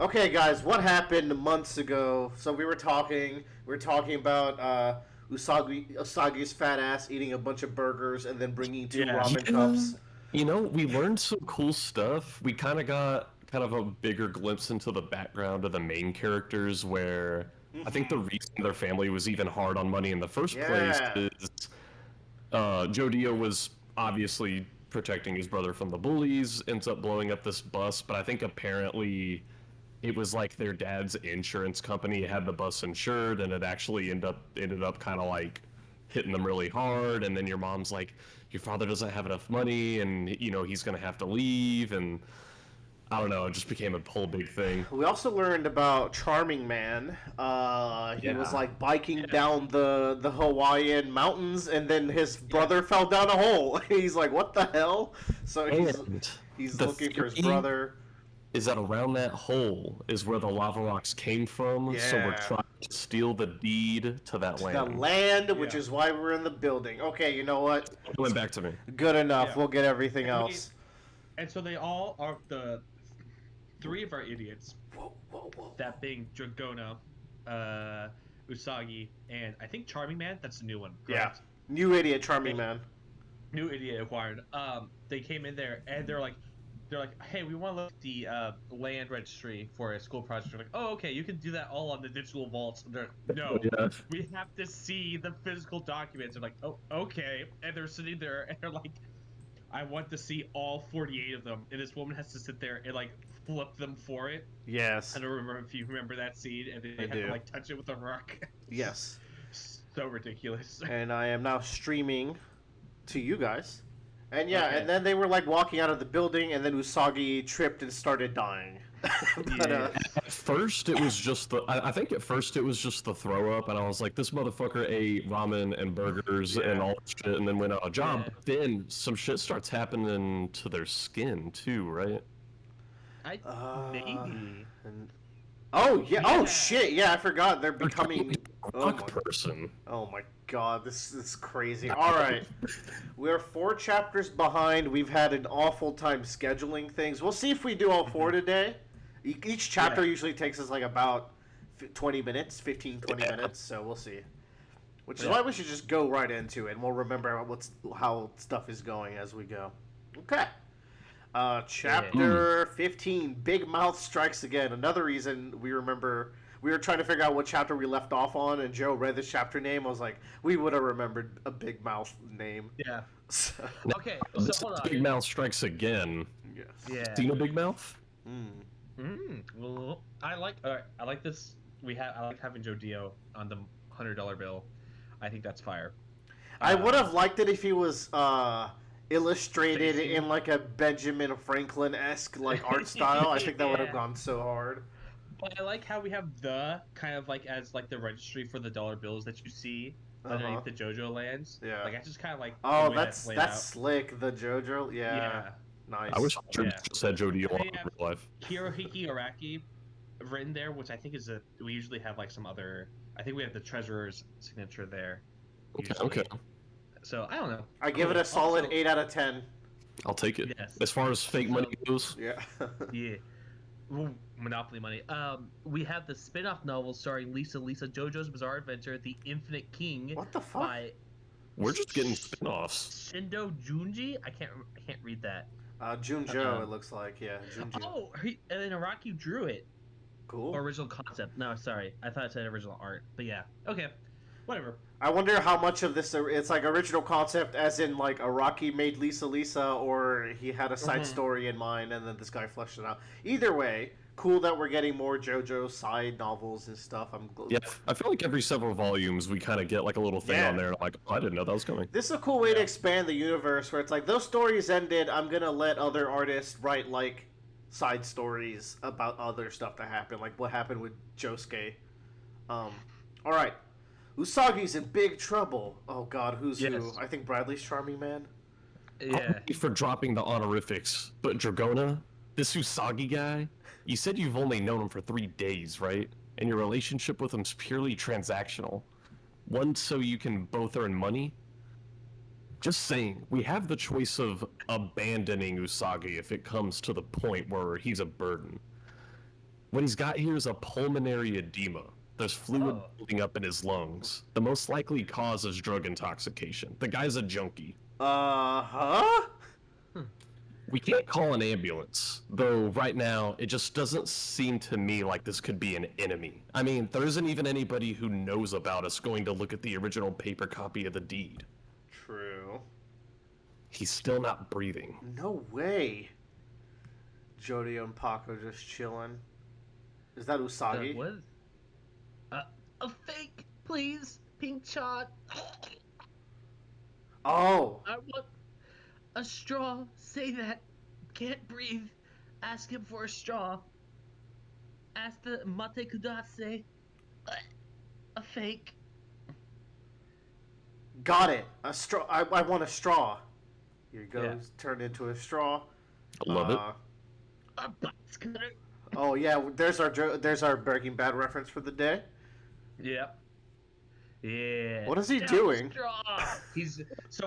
Okay, guys, what happened months ago? So we were talking about Usagi's fat ass eating a bunch of burgers and then bringing two Yeah. ramen Yeah, cups. we learned some cool stuff. We kind of got a bigger glimpse into the background of the main characters where I think the reason their family was even hard on money in the first place Yeah. is Jodio was obviously protecting his brother from the bullies, ends up blowing up this bus, but I think apparently it was like their dad's insurance company had the bus insured, and it actually ended up kind of like hitting them really hard. And then your mom's like, your father doesn't have enough money, and he's gonna have to leave, and I don't know, it just became a whole big thing. We also learned about Charming Man. He was Yeah. like biking down the Hawaiian mountains, and then his brother fell down a hole. He's like, "What the hell?" So And he's the looking for his theory brother. is that around that hole is where the lava rocks came from, so we're Yeah. trying to steal the deed to that The land. land, which Yeah. is why we're in the building. Okay, you know what? It went back to me. Good enough. Yeah. We'll get everything And else. And so they all are the three of our idiots. Whoa, whoa, whoa. That being Dragona, Usagi, and I think Charming Man. That's the new one. Yeah. Correct? New idiot, Charming Man. New idiot acquired. They came in there and they're like, hey, we want to look at the land registry for a school project. They're like, oh, okay, you can do that all on the digital vaults. And they're like, no, Yeah. we have to see the physical documents. They're like, oh, okay. And they're sitting there and they're like, I want to see all 48 of them. And this woman has to sit there and like flip them for it. Yes. I don't remember if you remember that scene, and they I have do. to like touch it with a rock. Yes. So ridiculous. And I am now streaming to you guys. And yeah, Okay. and then they were like walking out of the building, and then Usagi tripped and started dying. But, Yeah. At first, it was just I think at first it was just the throw up, and I was like, this motherfucker ate ramen and burgers Yeah. and all that shit, and then went out of job. Yeah. But then some shit starts happening to their skin too, right? Maybe. And... Oh yeah! Oh Yeah. shit! Yeah, I forgot they're They're becoming. a Oh rock my, person. oh my god, this is crazy. All right, we're 4 chapters behind. We've had an awful time scheduling things. We'll see if we do all 4 today. Each chapter Yeah. usually takes us like about 20 minutes, 15, 20 Yeah. minutes. So we'll see. Which is Yeah. why we should just go right into it, and we'll remember how stuff is going as we go. Okay. Chapter 15, Big Mouth Strikes Again. Another reason we remember, we were trying to figure out what chapter we left off on, and Joe read the chapter name. I was like, we would have remembered a Big Mouth name. Yeah. So, Okay. This So hold is on. Big Mouth Strikes Again. yes. Yeah. Seen a Big Mouth? Well, I like this. I like having Joe Dio on the $100 bill. I think that's fire. I would have liked it if he was illustrated Facing. in like a Benjamin Franklin-esque like art style. I think that would have Yeah. gone so hard. But I like how we have the kind of like as like the registry for the dollar bills that you see underneath the Jojolands. Yeah. Like I just kind of like. Oh, the way that's laid out. slick. The JoJo. Yeah. Yeah. Nice. I wish I Yeah. just had Jody on They in have- real life. Hirohiki Araki written there, which I think is we usually have like some other. I think we have the treasurer's signature there. Okay, usually. okay. So I don't know. I give it a solid 8 out of 10. I'll take it. Yes. As far as fake money goes, Yeah. Yeah. Ooh, Monopoly money. We have the spin-off novel starring Lisa JoJo's Bizarre Adventure: The Infinite King What the fuck? by we're just getting spin-offs. Shindo Junji. I can't read that. Junjo, it looks like. Yeah, Junjo. Oh, and then Araki drew it. Cool. Original concept. No, sorry. I thought it said original art. But yeah. Okay. Whatever. I wonder how much of this it's like original concept, as in like Araki made Lisa, or he had a side story in mind and then this guy fleshed it out. Either way, cool that we're getting more JoJo side novels and stuff. Yeah, I feel like every several volumes we kind of get like a little thing Yeah. on there. Like, oh, I didn't know that was coming. This is a cool way to expand the universe, where it's like those stories ended. I'm gonna let other artists write like side stories about other stuff that happened, like what happened with Josuke. All right, Usagi's in big trouble. Oh God, who's who? Yes. I think Bradley's Charming Man. Yeah. Thank you for dropping the honorifics, but Dragona, this Usagi guy, you said you've only known him for 3 days, right? And your relationship with him's purely transactional. One, so you can both earn money. Just saying, we have the choice of abandoning Usagi if it comes to the point where he's a burden. What he's got here is a pulmonary edema. There's fluid Oh. building up in his lungs. The most likely cause is drug intoxication. The guy's a junkie. Huh? We can't call an ambulance, though right now it just doesn't seem to me like this could be an enemy. I mean, there isn't even anybody who knows about us going to look at the original paper copy of the deed. True. He's still not breathing. No way. Jody and Paco just chilling. Is that Usagi? What? A fake, please. Pink shot. Oh. I want a straw. Say that. Can't breathe. Ask him for a straw. Ask the mate kudase. A fake. Got it. A straw. I want a straw. Here he goes. Yeah. Turned into a straw. I love it. A box cutter. Oh yeah, there's our Breaking Bad reference for the day. Yep. Yeah. What is he Down doing? Straw.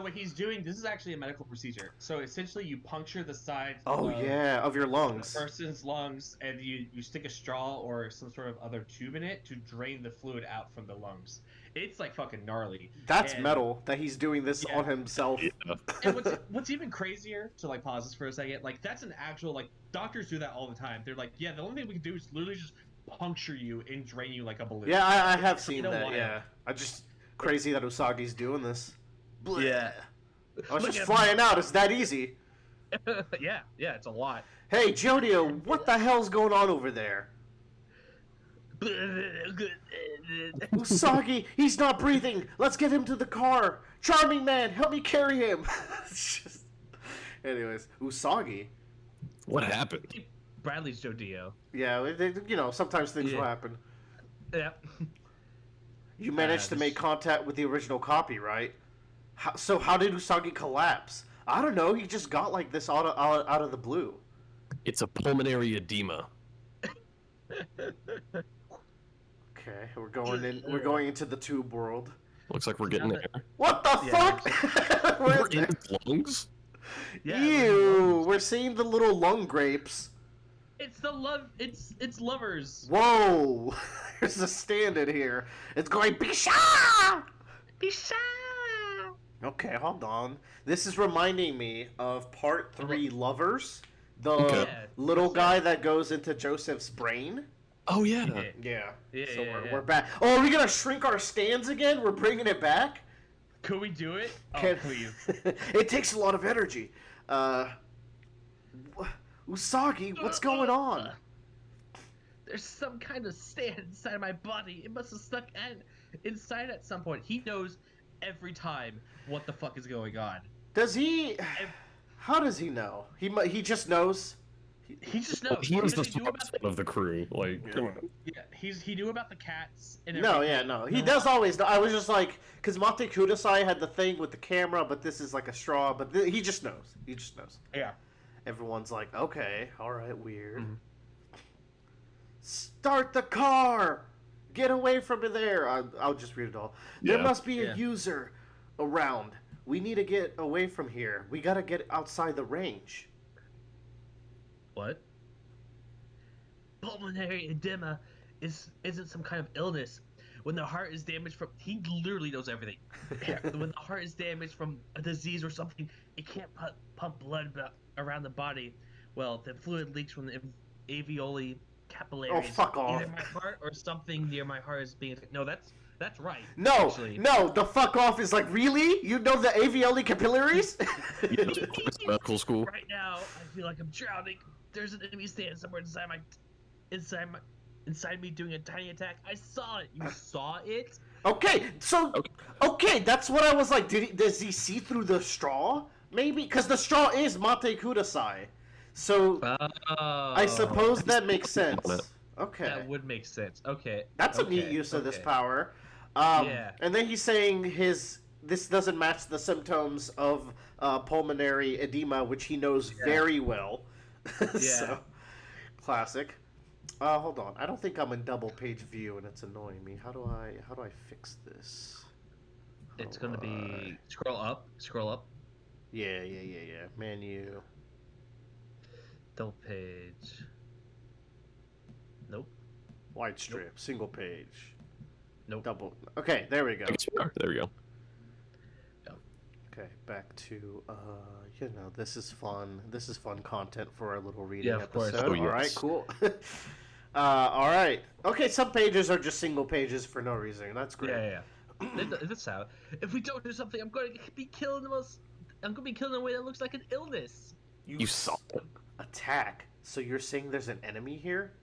What he's doing. This is actually a medical procedure. So essentially, you puncture the side. Oh yeah, of your The lungs. person's lungs, and you stick a straw or some sort of other tube in it to drain the fluid out from the lungs. It's like fucking gnarly. That's And- metal that he's doing this Yeah. on himself. Yeah. And what's even crazier, to like pause this for a second, like that's an actual, like, doctors do that all the time. They're like, yeah, the only thing we can do is literally just puncture you and drain you like a balloon. Yeah, I have seen You know that. why? Yeah, I just crazy that Usagi's doing this. Blech. Yeah. I was Look just at- flying out. It's that easy. yeah, it's a lot. Hey, Jodio, what the hell's going on over there? Usagi, he's not breathing. Let's get him to the car. Charming man, help me carry him. It's just... Anyways, Usagi. What happened? Bradley's Joe Dio. Yeah, sometimes things will Yeah. happen. Yep. You managed to make contact with the original copy, right? So how did Usagi collapse? I don't know. He just got like this out of the blue. It's a pulmonary edema. Okay, we're going in. We're going into the tube world. Looks like we're getting Now there. What the Yeah, fuck? We're Where's in that? his lungs? Yeah, Ew! We're seeing the little lung grapes. It's the love. It's lovers. Whoa! There's a stand-in here. It's going Bisha! Bisha! Okay, hold on. This is reminding me of part 3 Lovers. The Okay. Yeah. little guy that goes into Joseph's brain. Oh, yeah. Yeah. Yeah, So yeah, we're back. Oh, are we gonna shrink our stands again? We're bringing it back? Could we do it? Oh, Can- please. It takes a lot of energy. Usagi, what's going on? There's some kind of stand inside my body. It must have stuck inside at some point. He knows every time what the fuck is going on. Does he? How does he know? He just knows. He just knows. He was What the did he do about smartest one of the crew. Like, come on. he knew about the cats and No, everything. yeah, no. He does always know. I was just like, because Mate Kudasai had the thing with the camera, but this is like a straw. But he just knows. He just knows. Yeah. Everyone's like, okay, all right, weird. Mhm. Start the car! Get away from there! I'll just read it all. There Yeah. must be a Yeah. user around. We need to get away from here. We gotta get outside the range. What? Pulmonary edema isn't some kind of illness. When the heart is damaged from, he literally knows everything. When the heart is damaged from a disease or something, it can't pump blood around the body. Well, the fluid leaks from the alveoli capillaries. Oh, fuck off. Either my heart or something near my heart is being. No, that's right. No, actually. no, the fuck off is like, really? You know the alveoli capillaries? Yeah, it's medical school. Right now, I feel like I'm drowning. There's an enemy stand somewhere inside me doing a tiny attack. I saw it. You saw it? Okay, so, okay, that's what I was like, does he see through the straw? Maybe? Because the straw is Mate Kudasai. So, I suppose that makes sense. Okay. That would make sense. Okay. That's a okay, neat use of this okay. power. Yeah. And then he's saying this doesn't match the symptoms of pulmonary edema, which he knows very well. So, classic. Hold on. I don't think I'm in double page view, and it's annoying me. How do I fix this? It's gonna be scroll up. Yeah. Menu. Double page. Nope. Wide strip, single page, Nope. double. Okay, there we go. I guess we are. There we go. Okay, back to this is fun. This is fun content for our little reading Yeah, of course. episode. Oh, All right, yes. cool. All right. Okay, some pages are just single pages for no reason. That's great. Yeah. That's how. If we don't do something, I'm going to be killing the most. I'm going to be killing in a way that looks like an illness. You saw it. Attack. So you're saying there's an enemy here?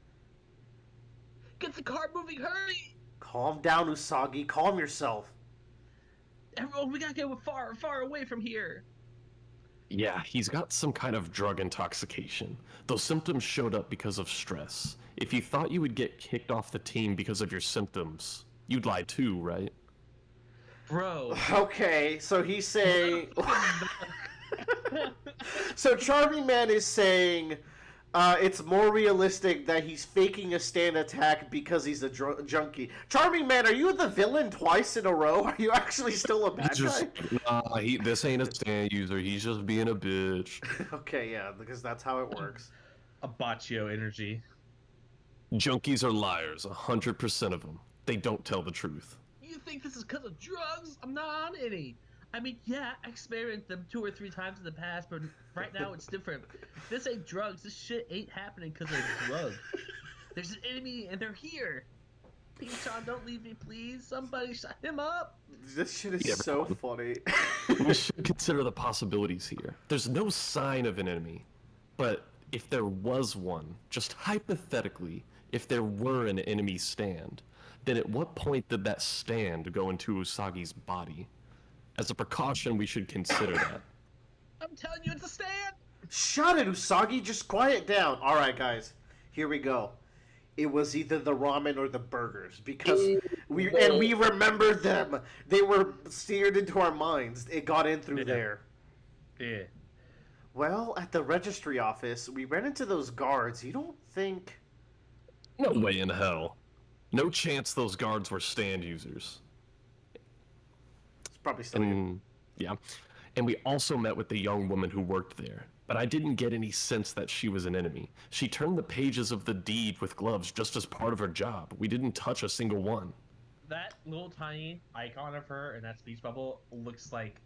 Get the car moving, hurry! Calm down, Usagi. Calm yourself. Everyone, we gotta get far away from here. Yeah, he's got some kind of drug intoxication. Those symptoms showed up because of stress. If you thought you would get kicked off the team because of your symptoms, you'd lie too, right? Bro. Okay, so he's saying. So Charming Man is saying it's more realistic that he's faking a stand attack because he's a junkie. Charming Man, are you the villain twice in a row? Are you actually still a bad guy? This ain't a stand user. He's just being a bitch. Okay, yeah, because that's how it works. A boccio energy. Junkies are liars, 100% of them. They don't tell the truth. You think this is because of drugs? I'm not on any. I mean, yeah, I experienced them 2 or 3 times in the past, but right now it's different. This ain't drugs. This shit ain't happening because of drugs. There's an enemy, and they're here. Pinchan, don't leave me, please. Somebody shut him up. This shit is so funny. We should consider the possibilities here. There's no sign of an enemy, but if there was one, just hypothetically, if there were an enemy stand, then at what point did that stand go into Usagi's body? As a precaution, we should consider that. I'm telling you, it's a stand. Shut it, Usagi. Just quiet down. All right, guys. Here we go. It was either the ramen or the burgers because we remember them. They were seared into our minds. It got in through there. Yeah. Well, at the registry office, we ran into those guards. You don't think... No way in hell. No chance those guards were stand users. It's probably still... Yeah. And we also met with the young woman who worked there. But I didn't get any sense that she was an enemy. She turned the pages of the deed with gloves just as part of her job. We didn't touch a single one. That little tiny icon of her in that speech bubble looks like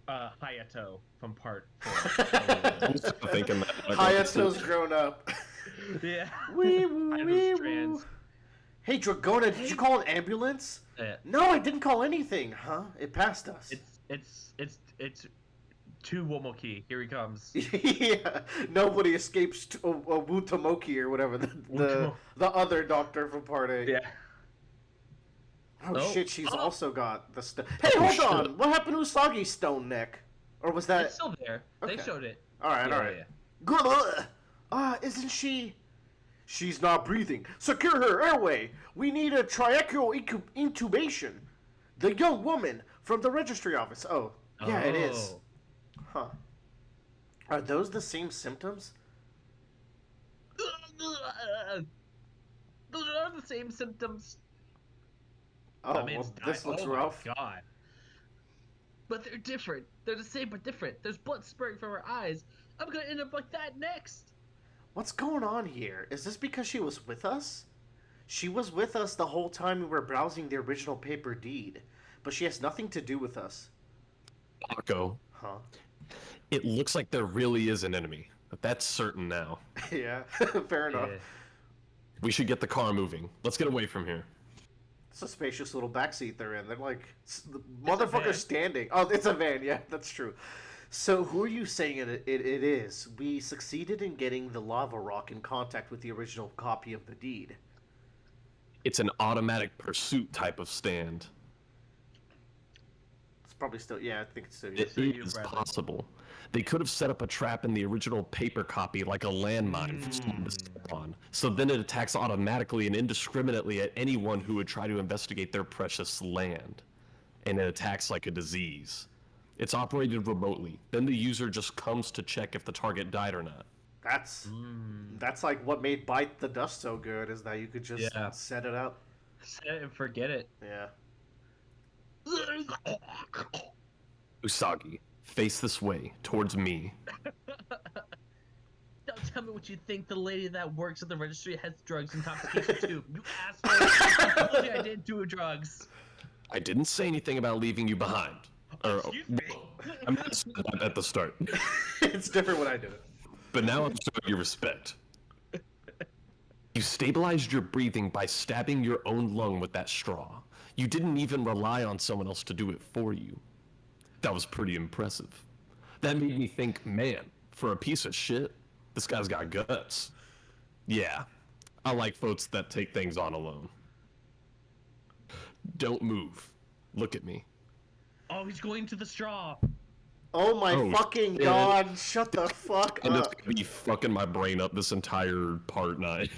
Hayato from Part 4. Thinking that Hayato's grown up. Yeah. Wee woo, wee Hayato's woo. trans. Hey, Dragona, did you call an ambulance? No, I didn't call anything. Huh? It passed us. It's to Womoki. Here he comes. Yeah, nobody escapes to Wutamoki or whatever the other doctor from Part 8. Yeah. Oh shit, she's also got the stone. Hey, hold on! What happened to Usagi's stone neck? Or was that... It's still there. Okay. They showed it. Alright, Yeah, alright. yeah. Isn't she... She's not breathing. Secure her airway! We need a tracheal intubation. The young woman from the registry office. Oh, yeah, it is. Huh. Are those the same symptoms? Those are the same symptoms. Oh, That man's well, this died. looks Oh rough. My God. But they're different. They're the same but different. There's blood spurting from her eyes. I'm gonna end up like that next. What's going on here? Is this because she was with us? She was with us the whole time we were browsing the original paper deed, but she has nothing to do with us. Paco. Huh? It looks like there really is an enemy. But that's certain now. Yeah, fair enough. Yeah. We should get the car moving. Let's get away from here. It's a spacious little backseat they're in. They're like, the van. motherfucker's standing. Oh, it's a van. Yeah, that's true. So who are you saying it is? We succeeded in getting the lava rock in contact with the original copy of the deed. It's an automatic pursuit type of stand. It's probably still, yeah, I think it's still. It is possible. They could have set up a trap in the original paper copy like a landmine for someone to step on. So then it attacks automatically and indiscriminately at anyone who would try to investigate their precious land. And it attacks like a disease. It's operated remotely. Then the user just comes to check if the target died or not. That's like what made Bite the Dust so good, is that you could just set it up. Set it and forget it. Yeah. Usagi, face this way, towards me. Don't tell me what you think the lady that works at the registry has drugs intoxication too. You asshole! I told you I didn't do drugs. I didn't say anything about leaving you behind. Excuse me. I'm not saying that at the start. It's different when I do it. But now I'm showing you respect. You stabilized your breathing by stabbing your own lung with that straw. You didn't even rely on someone else to do it for you. That was pretty impressive. That made me think, man, for a piece of shit, this guy's got guts. Yeah, I like folks that take things on alone. Don't move. Look at me. Oh, he's going to the straw. Oh my Oh, fucking shit. god! Shut the fuck And it's up. gonna be fucking my brain up this entire part 9.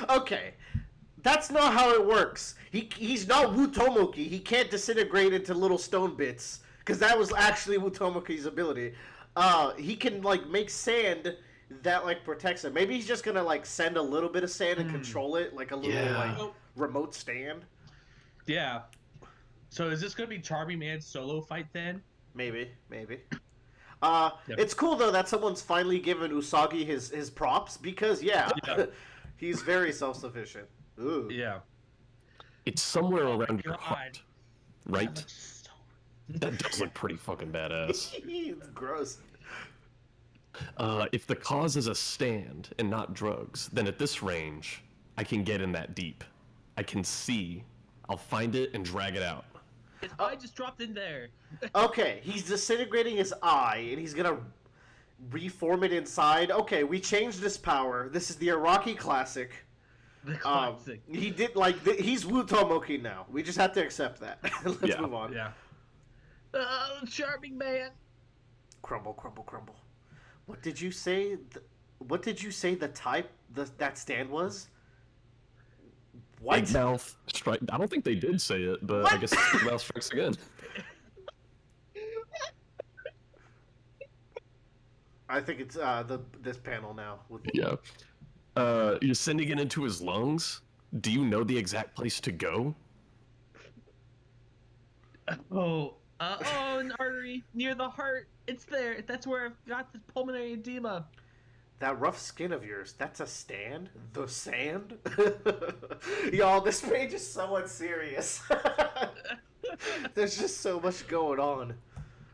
Okay, that's not how it works. He's not Wu Tomoki. He can't disintegrate into little stone bits because that was actually Wu Tomoki's ability. He can like make sand that like protects him. Maybe he's just gonna like send a little bit of sand and control it like a little Yeah. like remote stand. Yeah. So is this gonna be Charming Man's solo fight then? Maybe. Yep. It's cool though that someone's finally given Usagi his props because yeah. He's very self-sufficient. Ooh. Yeah. It's somewhere around your God. heart, right? That does look pretty fucking badass. It's gross. If the cause is a stand and not drugs, then at this range, I can get in that deep. I can see. I'll find it and drag it out. His eye just dropped in there. Okay, he's disintegrating his eye, and he's gonna reform it inside. Okay, we changed this power. This is the Iraqi classic. The classic. He did like he's Wu Tomoki now. We just have to accept that. Let's Yeah. move on. Yeah. Charming Man. Crumble, crumble, crumble. What did you say? What did you say the type that stand was? What? Big mouth strike. I don't think they did say it, but What? I guess Big Mouth strikes again. I think it's this panel now. Yeah. You're sending it into his lungs? Do you know the exact place to go? Oh. An artery near the heart. It's there. That's where I've got the pulmonary edema. That rough skin of yours, that's a stand? The sand? Y'all, this page is so unserious. There's just so much going on.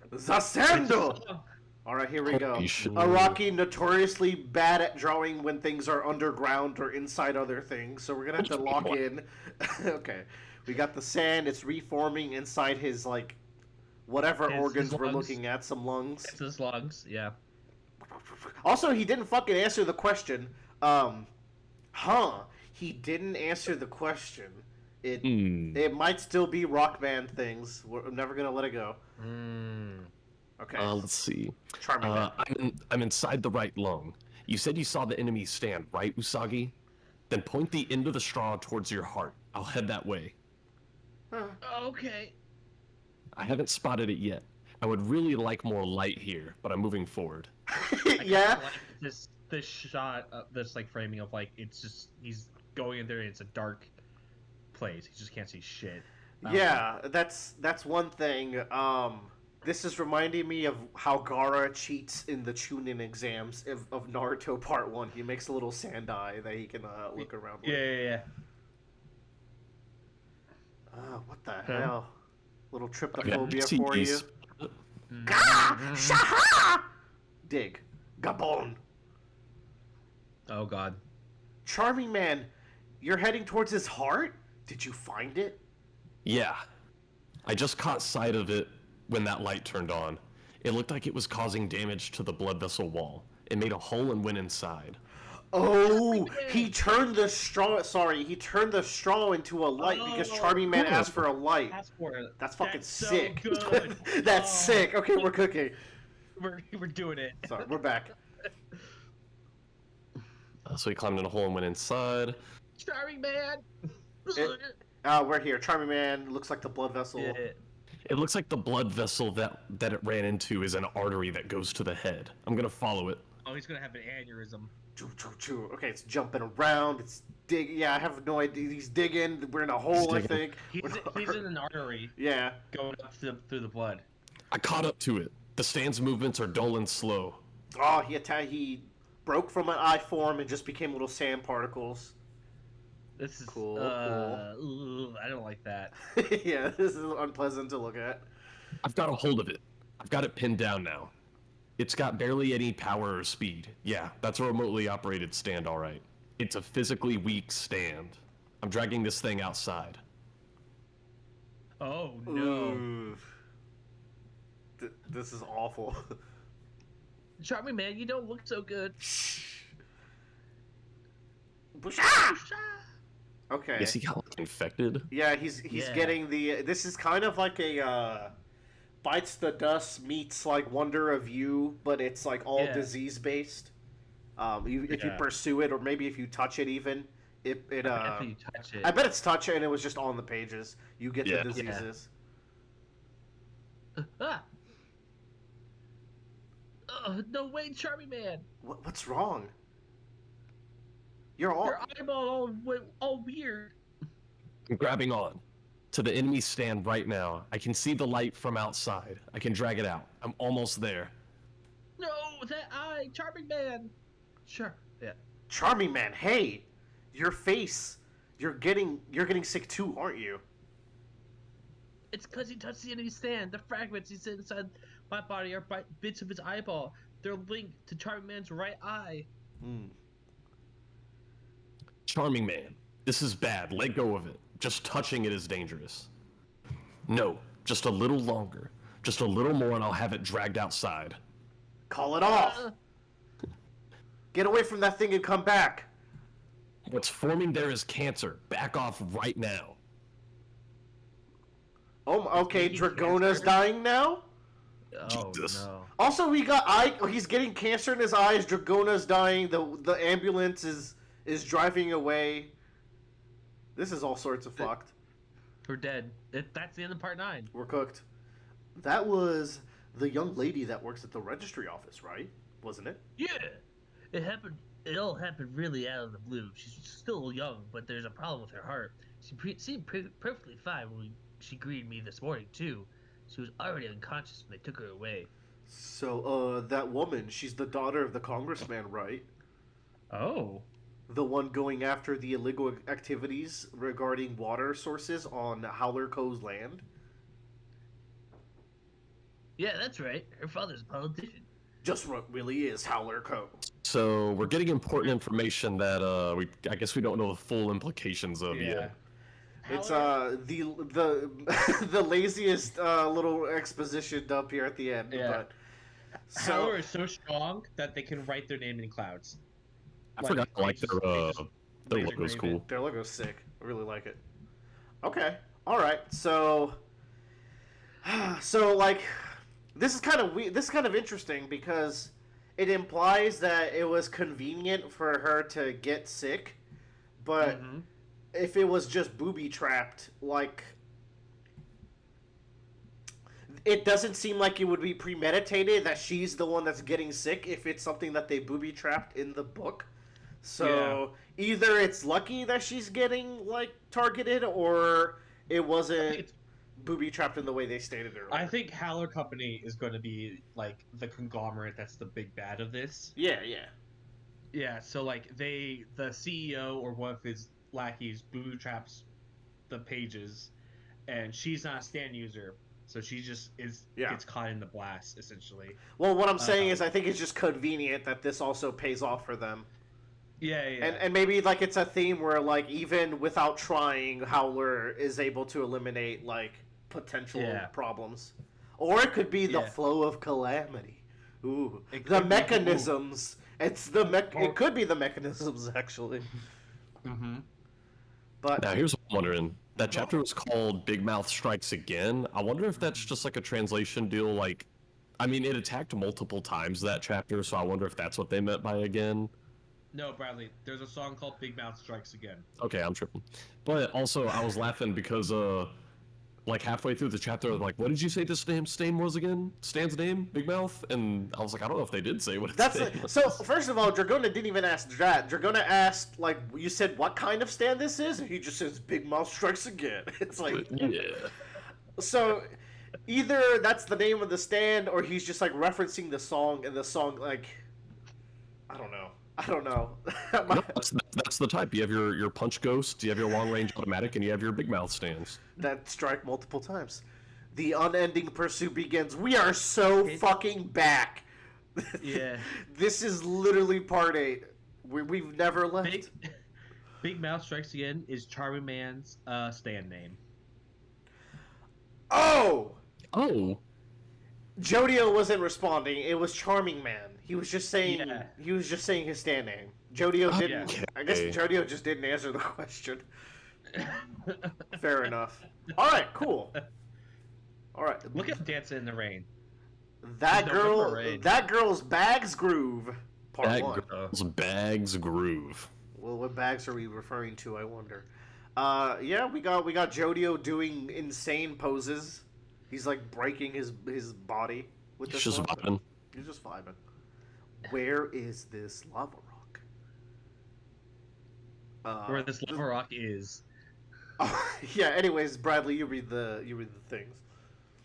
The sando! Alright, here we go. Holy shit. Araki notoriously bad at drawing when things are underground or inside other things, so we're gonna have to lock in. Okay. We got the sand, it's reforming inside his, like, whatever His organs we're lungs. looking at, some lungs. It's his lungs. Yeah. Also, he didn't fucking answer the question. He didn't answer the question. It might still be rock band things. I'm never gonna let it go. Okay. Let's see. Charming man. I'm inside the right lung. You said you saw the enemy stand, right, Usagi? Then point the end of the straw towards your heart. I'll head that way. Okay. I haven't spotted it yet. I would really like more light here, but I'm moving forward. Yeah. Like this shot, this like framing of like it's just he's going in there and it's a dark place. He just can't see shit. Yeah, that's one thing. This is reminding me of how Gaara cheats in the Chunin exams of Naruto Part 1. He makes a little sand eye that he can look around with. Yeah. What the hell? Little trypophobia Okay, for you. TVs. Gah! Shaha! Dig. Gabon. Oh god. Charming man, you're heading towards his heart? Did you find it? Yeah. I just caught sight of it when that light turned on. It looked like it was causing damage to the blood vessel wall. It made a hole and went inside. Oh, he turned the straw. Sorry, he turned the straw into a light because Charming Man asked for a light. That's for it. That's fucking That's so sick. good. That's Oh. sick. Okay, we're cooking. We're doing it. Sorry, we're back. So he climbed in a hole and went inside. Charming Man. We're here. Charming Man looks like the blood vessel. Yeah. It looks like the blood vessel that it ran into is an artery that goes to the head. I'm gonna follow it. Oh, he's gonna have an aneurysm. Choo, choo, choo. Okay, it's jumping around. It's digging. Yeah, I have no idea. He's digging. We're in a hole, I digging. think. He's We're- in an artery Yeah. going up through the blood. I caught up to it. The stand's movements are dull and slow. Oh, he broke from an eye form and just became little sand particles. This is Cool, Ooh, I don't like that. Yeah, this is unpleasant to look at. I've got a hold of it. I've got it pinned down now. It's got barely any power or speed. Yeah, that's a remotely operated stand, all right. It's a physically weak stand. I'm dragging this thing outside. Oh no. Ooh. This is awful. Charming man, you don't look so good. Okay. Yes, he got like, infected. Yeah, he's Yeah. getting the. This is kind of like a bites the dust meets like Wonder of You, but it's like all Yeah. disease based. If you Yeah. pursue it, or maybe if you touch it, even it After you touch it. I bet it's touch it, and it was just on the pages. You get Yeah. the diseases. Ah. No way, Charming man. What's wrong? You're all. Your eyeball all weird. I'm grabbing on to the enemy stand right now. I can see the light from outside. I can drag it out. I'm almost there. No, that eye, Charming man. Sure. Yeah. Charming man, hey, your face. You're getting sick too, aren't you? It's because he touched the enemy stand. The fragments he said inside my body are bits of his eyeball. They're linked to Charming man's right eye. Hmm. Charming man, this is bad. Let go of it. Just touching it is dangerous. No, just a little longer. Just a little more and I'll have it dragged outside. Call it off. Uh, Get away from that thing and come back. What's forming there is cancer. Back off right now. Oh, okay. He's Dragona's cancer? dying now. oh Jesus. no. Also, he's getting cancer in his eyes. Dragona's dying. The ambulance is driving away. This is all sorts of fucked. We're dead. That's the end of part 9. We're cooked. That was the young lady that works at the registry office, right? Wasn't it? Yeah. It happened. It all happened really out of the blue. She's still young, but there's a problem with her heart. She seemed perfectly fine when she greeted me this morning too. She was already unconscious when they took her away. So, that woman, she's the daughter of the congressman, right? Oh. The one going after the illegal activities regarding water sources on Howler Co's land? Yeah, that's right. Her father's a politician. Just what really is Howler Co. So we're getting important information that I guess we don't know the full implications of yet. It's Howler- the the laziest little exposition dump here at the end. Yeah. But Howler is so strong that they can write their name in clouds. I forgot to like their laser logo's graded. cool. their logo's sick. I really like it. Okay. All right. So like this is kind of this is kind of interesting because it implies that it was convenient for her to get sick, but Mhm. if it was just booby trapped, like it doesn't seem like it would be premeditated that she's the one that's getting sick if it's something that they booby trapped in the book. So either it's lucky that she's getting like targeted, or it wasn't It's- booby trapped in the way they stated earlier. I think Howler Company is going to be like the conglomerate that's the big bad of this. Yeah, yeah. Yeah, so like the CEO or one of his lackeys booby traps the pages, and she's not a stand user, so she just gets caught in the blast essentially. Well, what I'm saying Uh-huh. is, I think it's just convenient that this also pays off for them. Yeah. And maybe like it's a theme where like even without trying, Howler is able to eliminate like potential Yeah. problems, or it could be the Yeah. flow of calamity. Ooh, It the could be- mechanisms. It's the It could be the mechanisms actually. Mm-hmm. But Now here's what I'm wondering. That chapter was called Big Mouth Strikes Again. I wonder if that's just like a translation deal. Like, I mean, it attacked multiple times that chapter, so I wonder if that's what they meant by again. No, Bradley. There's a song called "Big Mouth Strikes Again." Okay, I'm tripping. But also, I was laughing because like halfway through the chapter, I was like, what did you say this stain was again? Stan's name? Big Mouth? And I was like, I don't know if they did say what it's that's name was. so. First of all, Dragona didn't even ask that. Dragona asked like, you said what kind of stand this is, and he just says Big Mouth Strikes Again. It's like Yeah. so. Either that's the name of the stand, or he's just like referencing the song, and the song like I don't know. I don't know. No, that's the type. You have your punch ghost, you have your long range automatic, and you have your big mouth stands. That strike multiple times. The unending pursuit begins. We are so fucking back. Yeah. This is literally part 8. We've never left. Big Mouth Strikes Again is Charming Man's stand name. Oh! Oh. Jodio wasn't responding. It was Charming Man. He was just saying. Yeah. He was just saying his stand name. Jodio didn't. Okay. I guess Jodio just didn't answer the question. Fair enough. All right. Cool. All right. Look at Dancing in the Rain. That November girl. Rain. That girl's bags groove. Part That 1. girl's bags groove. Well, what bags are we referring to? I wonder. Yeah, we got Jodio doing insane poses. He's like breaking his body with this He's just one. vibing. He's just vibing. Where is this lava rock? Where this lava rock is. Oh, yeah. Anyways, Bradley, you read the things.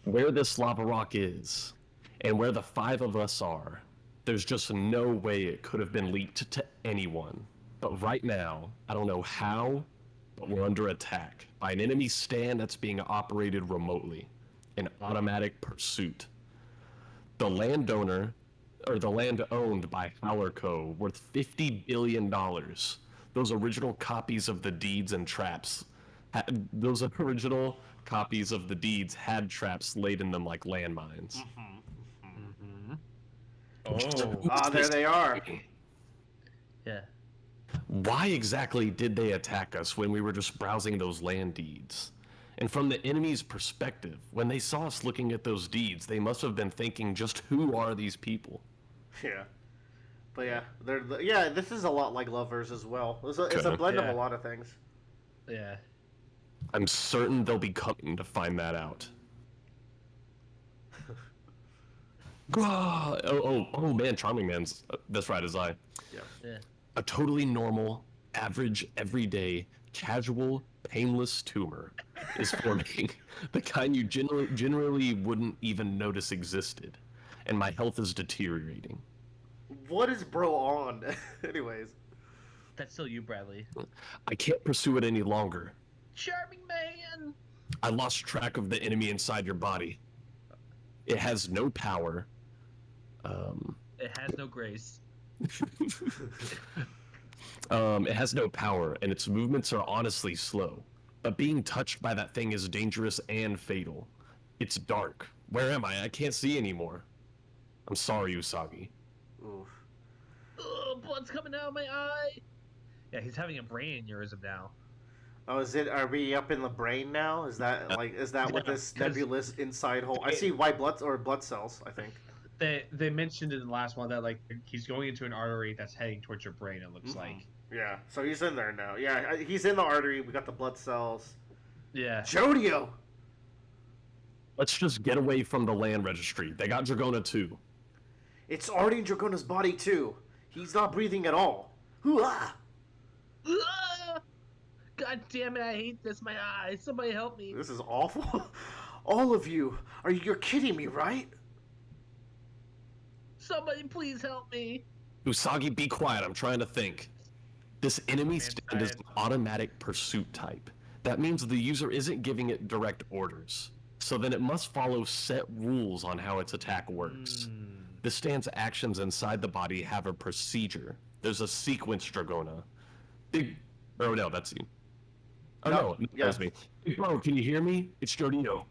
Where this lava rock is, and where the 5 of us are, there's just no way it could have been leaked to anyone. But right now, I don't know how, but we're under attack by an enemy stand that's being operated remotely. An automatic pursuit. The landowner, or the land owned by Howler Co., worth $50 billion. Those original copies of the deeds and traps, those original copies of the deeds had traps laid in them like landmines. Ah, there they are. Yeah. Why exactly did they attack us when we were just browsing those land deeds? And from the enemy's perspective, when they saw us looking at those deeds, they must have been thinking, just who are these people? Yeah. But yeah, this is a lot like Lovers as well. It's a blend of a lot of things. Yeah. I'm certain they'll be coming to find that out. Oh man, Charming Man's that's right as I. Yeah. A totally normal, average, everyday, casual, painless tumor is forming, the kind you generally wouldn't even notice existed, and my health is deteriorating. What is bro on? Anyways. That's still you, Bradley. I can't pursue it any longer. Charming Man! I lost track of the enemy inside your body. It has no power. It has no grace. It has no power, and its movements are honestly slow. But being touched by that thing is dangerous and fatal. It's dark. Where am I? I can't see anymore. I'm sorry, Usagi. Oof. Ugh, blood's coming out of my eye! Yeah, he's having a brain aneurysm now. Oh, are we up in the brain now? Is that what this nebulous inside hole? I see white blood cells, I think. They mentioned in the last one that like he's going into an artery that's heading towards your brain. It looks like. Yeah, so he's in there now. Yeah, he's in the artery. We got the blood cells. Yeah. Jodio. Let's just get away from the land registry. They got Dragona too. It's already in Dragona's body too. He's not breathing at all. Hoo-ah! Ah! God damn it! I hate this. My eyes. Somebody help me. This is awful. All of you. You're kidding me, right? Somebody please help me. Usagi, be quiet. I'm trying to think. This enemy stand is an automatic pursuit type. That means the user isn't giving it direct orders. So then it must follow set rules on how its attack works. The stand's actions inside the body have a procedure. There's a sequence, Dragona. Oh no, that's you. Oh no, that's me. Bro, can you hear me? It's Jodio.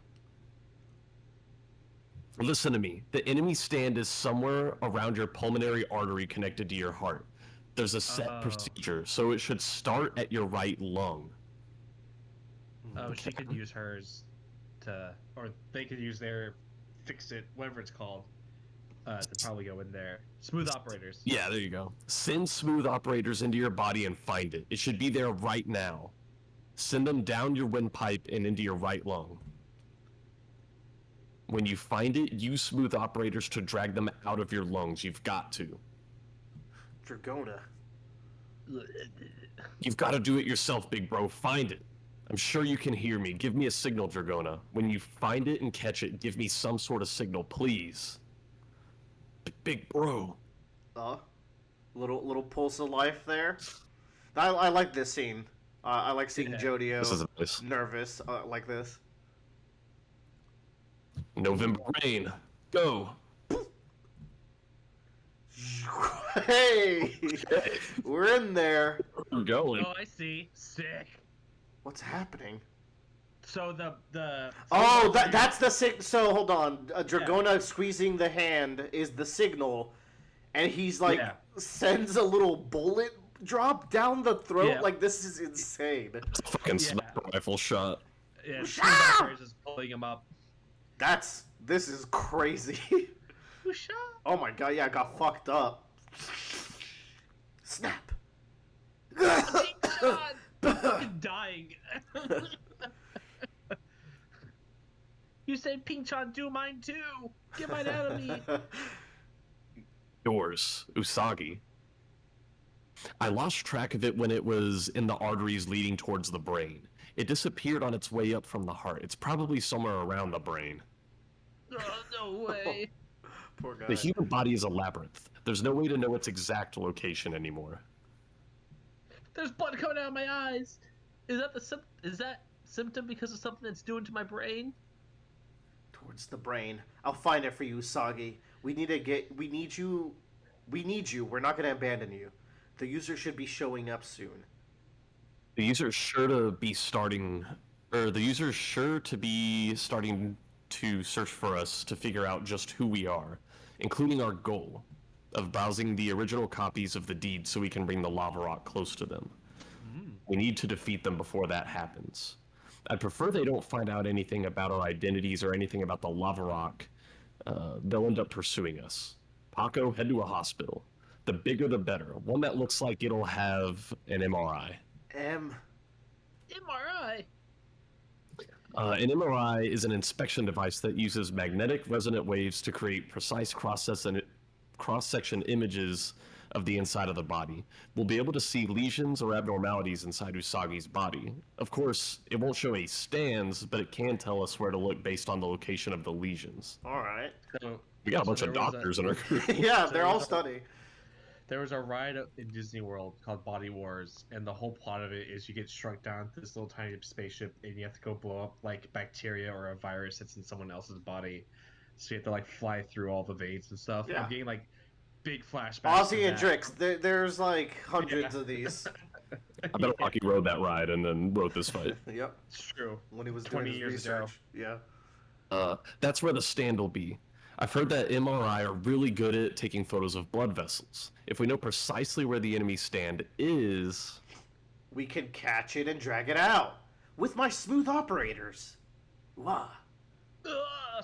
Listen to me. The enemy stand is somewhere around your pulmonary artery connected to your heart. There's a set procedure, so it should start at your right lung. Oh, she could use hers to, or they could use their fix it, whatever it's called, to probably go in there. Smooth operators. Yeah, there you go. Send smooth operators into your body and find it. It should be there right now. Send them down your windpipe and into your right lung. When you find it, use smooth operators to drag them out of your lungs. You've got to. Dragona. You've got to do it yourself, big bro. Find it. I'm sure you can hear me. Give me a signal, Dragona. When you find it and catch it, give me some sort of signal, please. Big bro. Little pulse of life there. I like this scene. I like seeing Yeah. This is Jodio nice. nervous like this. November rain. Go. Hey, Okay. we're in there. We're going. Oh, I see. Sick. What's happening? So the Oh, that's the sig. So hold on, Dragona squeezing the hand is the signal, and he's like Yeah. sends a little bullet drop down the throat. Yeah. Like this is insane. It's a fucking Yeah. sniper rifle shot. Yeah, Ah! Barry's just pulling him up. This is crazy. Whoosha! Oh my god, yeah, I got fucked up. Snap. God, I'm fucking dying. You said Pink-chan, do mine too. Get mine out of me. Yours, Usagi. I lost track of it when it was in the arteries leading towards the brain. It disappeared on its way up from the heart. It's probably somewhere around the brain. Oh, no way. Poor guy. The human body is a labyrinth. There's no way to know its exact location anymore. There's blood coming out of my eyes. Is that symptom because of something that's doing to my brain? Towards the brain. I'll find it for you, Usagi. We need you. We're not gonna abandon you. The user should be showing up soon. The user's sure to be starting to search for us to figure out just who we are, including our goal of browsing the original copies of the deed so we can bring the lava rock close to them. We need to defeat them before that happens. I'd prefer they don't find out anything about our identities or anything about the lava rock. They'll end up pursuing us. Paco, head to a hospital. The bigger the better. One that looks like it'll have an MRI. MRI. An MRI is an inspection device that uses magnetic resonant waves to create precise cross-section images of the inside of the body. We'll be able to see lesions or abnormalities inside Usagi's body. Of course, it won't show a stance, but it can tell us where to look based on the location of the lesions. All right. So, We got a So bunch of there was doctors in our group. Yeah, they're all studying. there was a ride in Disney World called Body Wars, and the whole plot of it is you get shrunk down to this little tiny spaceship, and you have to go blow up like bacteria or a virus that's in someone else's body. So you have to like fly through all the veins and stuff. Yeah. I'm getting like big flashbacks. Ozzy and Drix. There's like hundreds Yeah. of these. I bet Rocky rode that ride and then wrote this fight. Yep. It's true. When he was 20 doing his years ago. research. Yeah. That's where the stand will be. I've heard that MRI are really good at taking photos of blood vessels. If we know precisely where the enemy stand is... We can catch it and drag it out with my smooth operators. Wow.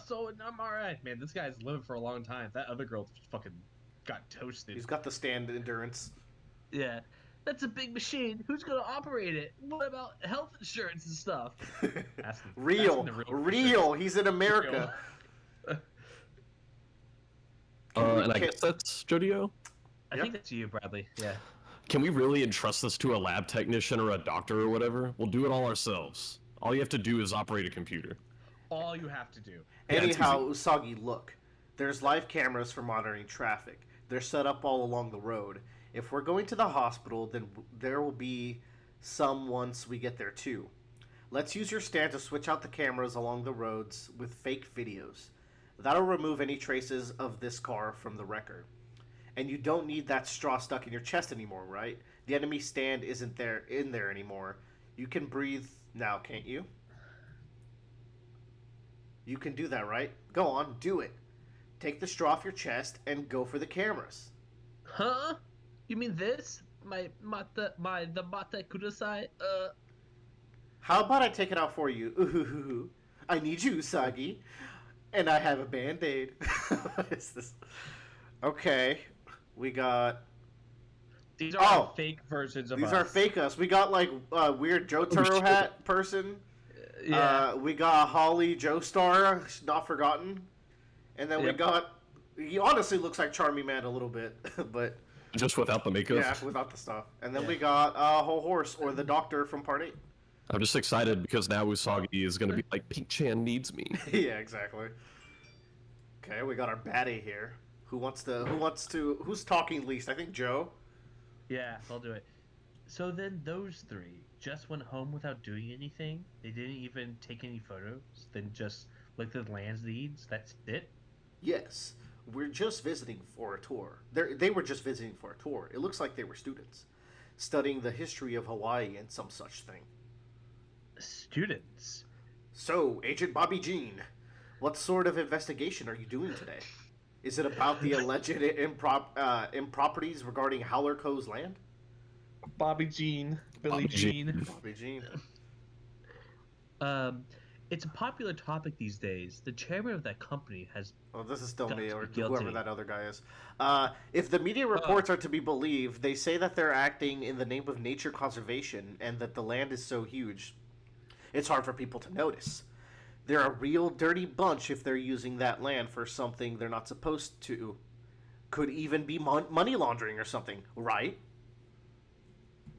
So I'm alright, man. This guy's living for a long time. That other girl fucking got toasted. He's got the stand endurance. Yeah. That's a big machine. Who's gonna operate it? What about health insurance and stuff? Real. the Real. He's in America. and I guess that's Jodio? I Yep. think that's you, Bradley. Yeah. Can we really entrust this to a lab technician or a doctor or whatever? We'll do it all ourselves. All you have to do is operate a computer. All you have to do. Yeah, it's Anyhow, Usagi, look. There's live cameras for monitoring traffic. They're set up all along the road. If we're going to the hospital, then there will be some once we get there too. Let's use your stand to switch out the cameras along the roads with fake videos. That'll remove any traces of this car from the record. And you don't need that straw stuck in your chest anymore, right? The enemy stand isn't in there anymore. You can breathe now, can't you? You can do that, right? Go on, do it. Take the straw off your chest and go for the cameras. Huh? You mean this? The mata kudasai? How about I take it out for you? Ooh, I need you, Usagi. And I have a band-aid. What is this? Okay. We got... These are fake versions of These us. are fake us. We got like a weird Jotaro hat person. Yeah. We got Holly Joestar, not forgotten. And then we Yep. got... He honestly looks like Charmy Man a little bit, but... Just without the makeup? Yeah, without the stuff. And then Yeah. we got Whole Horse, or the Doctor from Part 8. I'm just excited because now Usagi is going to be like, Pink-chan needs me. Yeah, exactly. Okay, we got our baddie here. Who's talking least? I think Joe. Yeah, I'll do it. So then those three just went home without doing anything. They didn't even take any photos. Then just looked at the land's needs. That's it. Yes, we're just visiting for a tour. They were just visiting for a tour. It looks like they were students, studying the history of Hawaii and some such thing. Students. So, Agent Bobby Jean, what sort of investigation are you doing today? Is it about the alleged improprieties regarding Howler Co's land? Bobby Jean. Billy Bobby Jean. Jean. Bobby Jean. Um, it's a popular topic these days. The chairman of that company has. Oh, this is still Got me to or be guilty. whoever that other guy is. If the media reports are to be believed, they say that they're acting in the name of nature conservation and that the land is so huge, it's hard for people to notice. They're a real dirty bunch if they're using that land for something they're not supposed to. Could even be money laundering or something, right?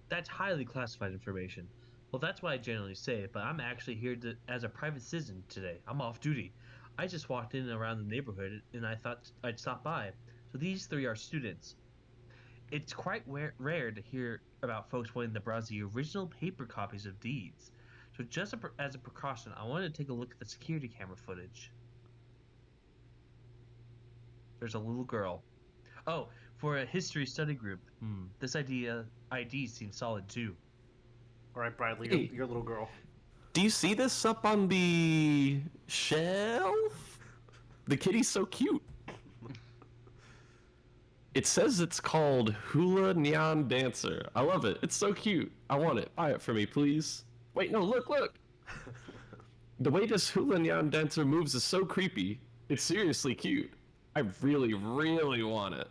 That's highly classified information. Well, that's why I generally say it, but I'm actually here as a private citizen today. I'm off duty. I just walked in and around the neighborhood and I thought I'd stop by. So these three are students. It's quite rare to hear about folks wanting to browse the original paper copies of deeds. So just as a precaution, I wanted to take a look at the security camera footage. There's a little girl. Oh, for a history study group, this ID seems solid too. All right, Bradley, Hey. your little girl. Do you see this up on the shelf? The kitty's so cute. It says it's called Hula Nyan Dancer. I love it. It's so cute. I want it. Buy it for me, please. Wait, no, look. The way this Hula Nyan Dancer moves is so creepy. It's seriously cute. I really, really want it.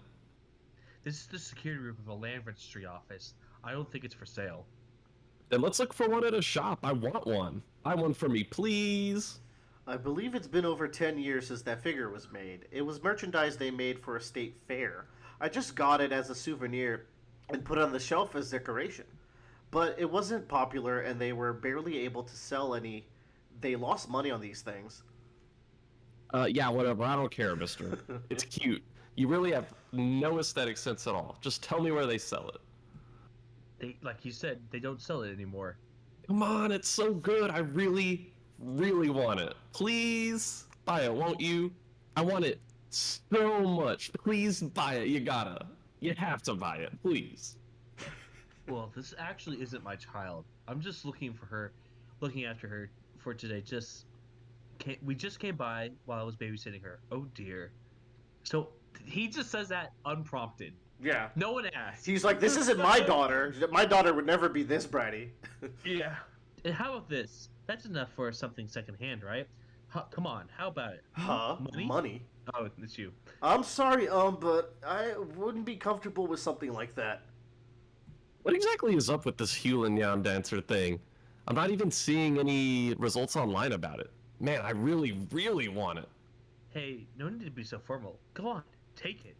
This is the security group of a land registry office. I don't think it's for sale. Then let's look for one at a shop. I want one. Buy one for me, please. I believe it's been over 10 years since that figure was made. It was merchandise they made for a state fair. I just got it as a souvenir and put it on the shelf as decoration. But it wasn't popular and they were barely able to sell any. They lost money on these things. Yeah, whatever. I don't care, mister. It's cute. You really have no aesthetic sense at all. Just tell me where they sell it. They, like you said, they don't sell it anymore. Come on, it's so good. I really, really want it. Please buy it, won't you? I want it so much. Please buy it. You gotta. You have to buy it, please. Well, this actually isn't my child. I'm just looking after her for today. We just came by while I was babysitting her. Oh dear. So he just says that unprompted. Yeah. No one asked. He's like, this isn't my daughter. My daughter would never be this bratty. Yeah. And how about this? That's enough for something secondhand, right? Come on, how about it? Huh? Money? Oh, it's you. I'm sorry, but I wouldn't be comfortable with something like that. What exactly is up with this Hula Nyan Dancer thing? I'm not even seeing any results online about it. Man, I really, really want it. Hey, no need to be so formal. Go on, take it.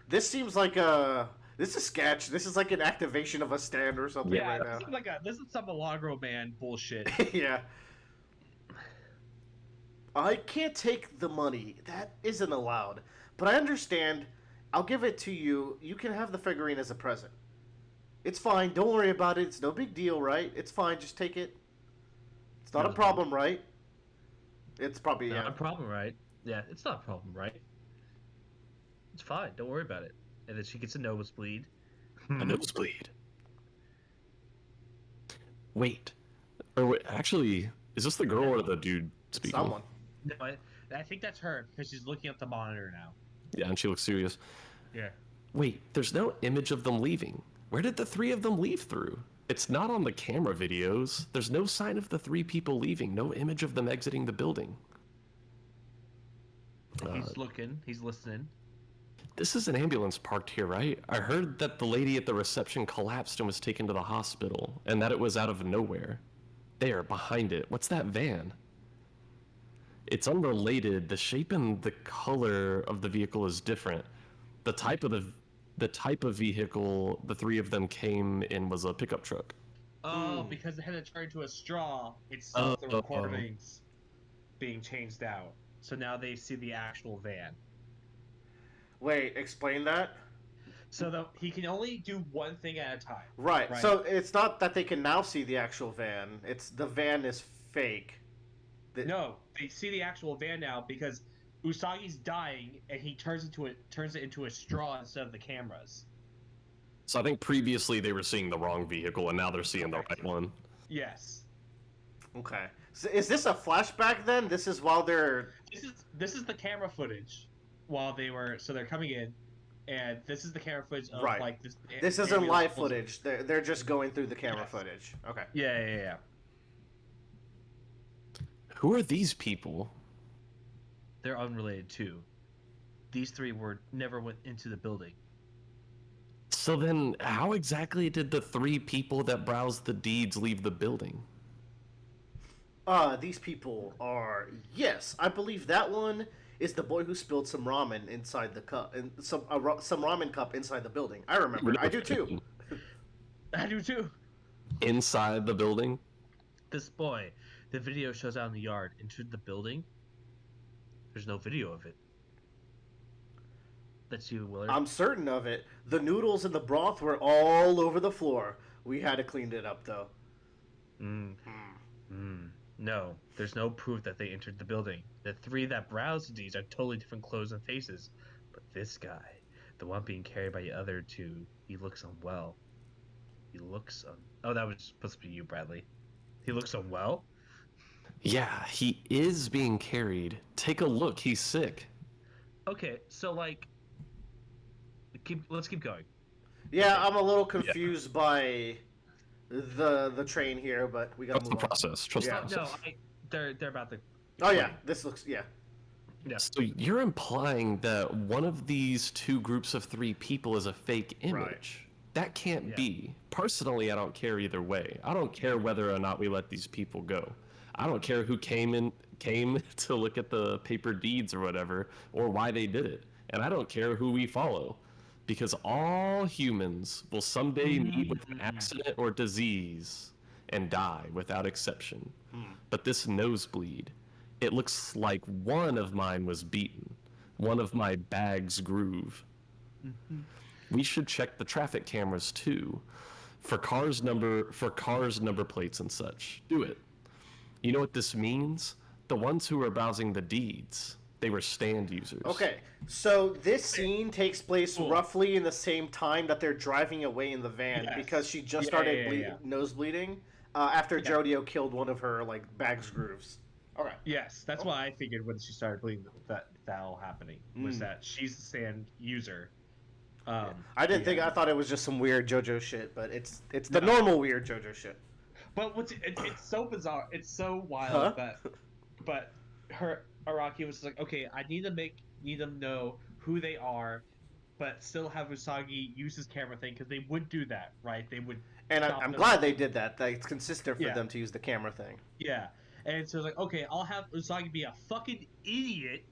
This seems like this is sketch. This is like an activation of a stand or something right now. This is some Milagro man bullshit. Yeah. I can't take the money. That isn't allowed. But I understand. I'll give it to you. You can have the figurine as a present. It's fine. Don't worry about it. It's no big deal, right? It's fine. Just take it. It's not a problem, right? It's probably, Not yeah. a problem, right? Yeah, it's not a problem, right? It's fine. Don't worry about it. And then she gets a nosebleed. A nosebleed. Wait. Actually, is this the girl or the dude speaking? Someone. No, I think that's her because she's looking at the monitor now. Yeah, and she looks serious. Yeah. Wait, there's no image of them leaving. Where did the three of them leave through? It's not on the camera videos. There's no sign of the three people leaving. No image of them exiting the building. He's looking. He's listening. This is an ambulance parked here, right? I heard that the lady at the reception collapsed and was taken to the hospital, and that it was out of nowhere. There, behind it. What's that van? It's unrelated. The shape and the color of the vehicle is different. The type of vehicle the three of them came in was a pickup truck. Oh, because it had to turn into a straw. It stopped the recordings being changed out. So now they see the actual van. Wait, explain that? So he can only do one thing at a time. Right. So it's not that they can now see the actual van. It's the van is fake. No, they see the actual van now because Usagi's dying, and he turns it into a straw instead of the cameras. So I think previously they were seeing the wrong vehicle, and now they're seeing the right one. Yes. Okay. So is this a flashback then? This is while they're. This is the camera footage while they're coming in, and this is the camera footage of Right. like this. This isn't live footage. They're just going through the camera Yes. footage. Okay. Yeah. Who are these people? They're unrelated too. These three never went into the building. So then, how exactly did the 3 people that browsed the deeds leave the building? These people are. Yes, I believe that one is the boy who spilled some ramen inside the cup, and some ramen cup inside the building. I remember. I do too. I do too. Inside the building? This boy, the video shows out in the yard, entered the building. There's no video of it. That's you, Willard. I'm certain of it. The noodles and the broth were all over the floor. We had to clean it up though. No, there's no proof that they entered the building. The 3 that browsed these are totally different clothes and faces. But this guy, the one being carried by the other 2, he looks unwell. Oh, that was supposed to be you, Bradley. He looks unwell? Yeah, he is being carried. Take a look, he's sick. Okay, so like... let's keep going. Yeah, I'm a little confused by the train here, but we gotta Trust move the on. process. Trust the No, process. they're about to... Oh yeah, this looks yeah. Yeah. So you're implying that one of these 2 groups of 3 people is a fake image. Right. That can't be. Personally, I don't care either way. I don't care whether or not we let these people go. I don't care who came to look at the paper deeds or whatever, or why they did it. And I don't care who we follow. Because all humans will someday meet with an accident or disease and die without exception. But this nosebleed, it looks like one of mine was beaten. One of my bags groove. We should check the traffic cameras too, for cars number plates and such. Do it. You know what this means? The ones who are browsing the deeds, they were stand users. Okay, so this scene takes place roughly in the same time that they're driving away in the van because she just started nose bleeding after Jodio killed one of her like bags grooves. Okay. Yes, that's why I figured when she started bleeding that all happening was that she's the sand user. I didn't think. I thought it was just some weird JoJo shit, but it's the normal weird JoJo shit. But it's so bizarre. It's so wild but Araki was like, okay, I need them know who they are, but still have Usagi use his camera thing because they would do that, right? They would. And I'm glad they did that. It's consistent for them to use the camera thing. Yeah, and so it's like, okay, I'll have Usagi be a fucking idiot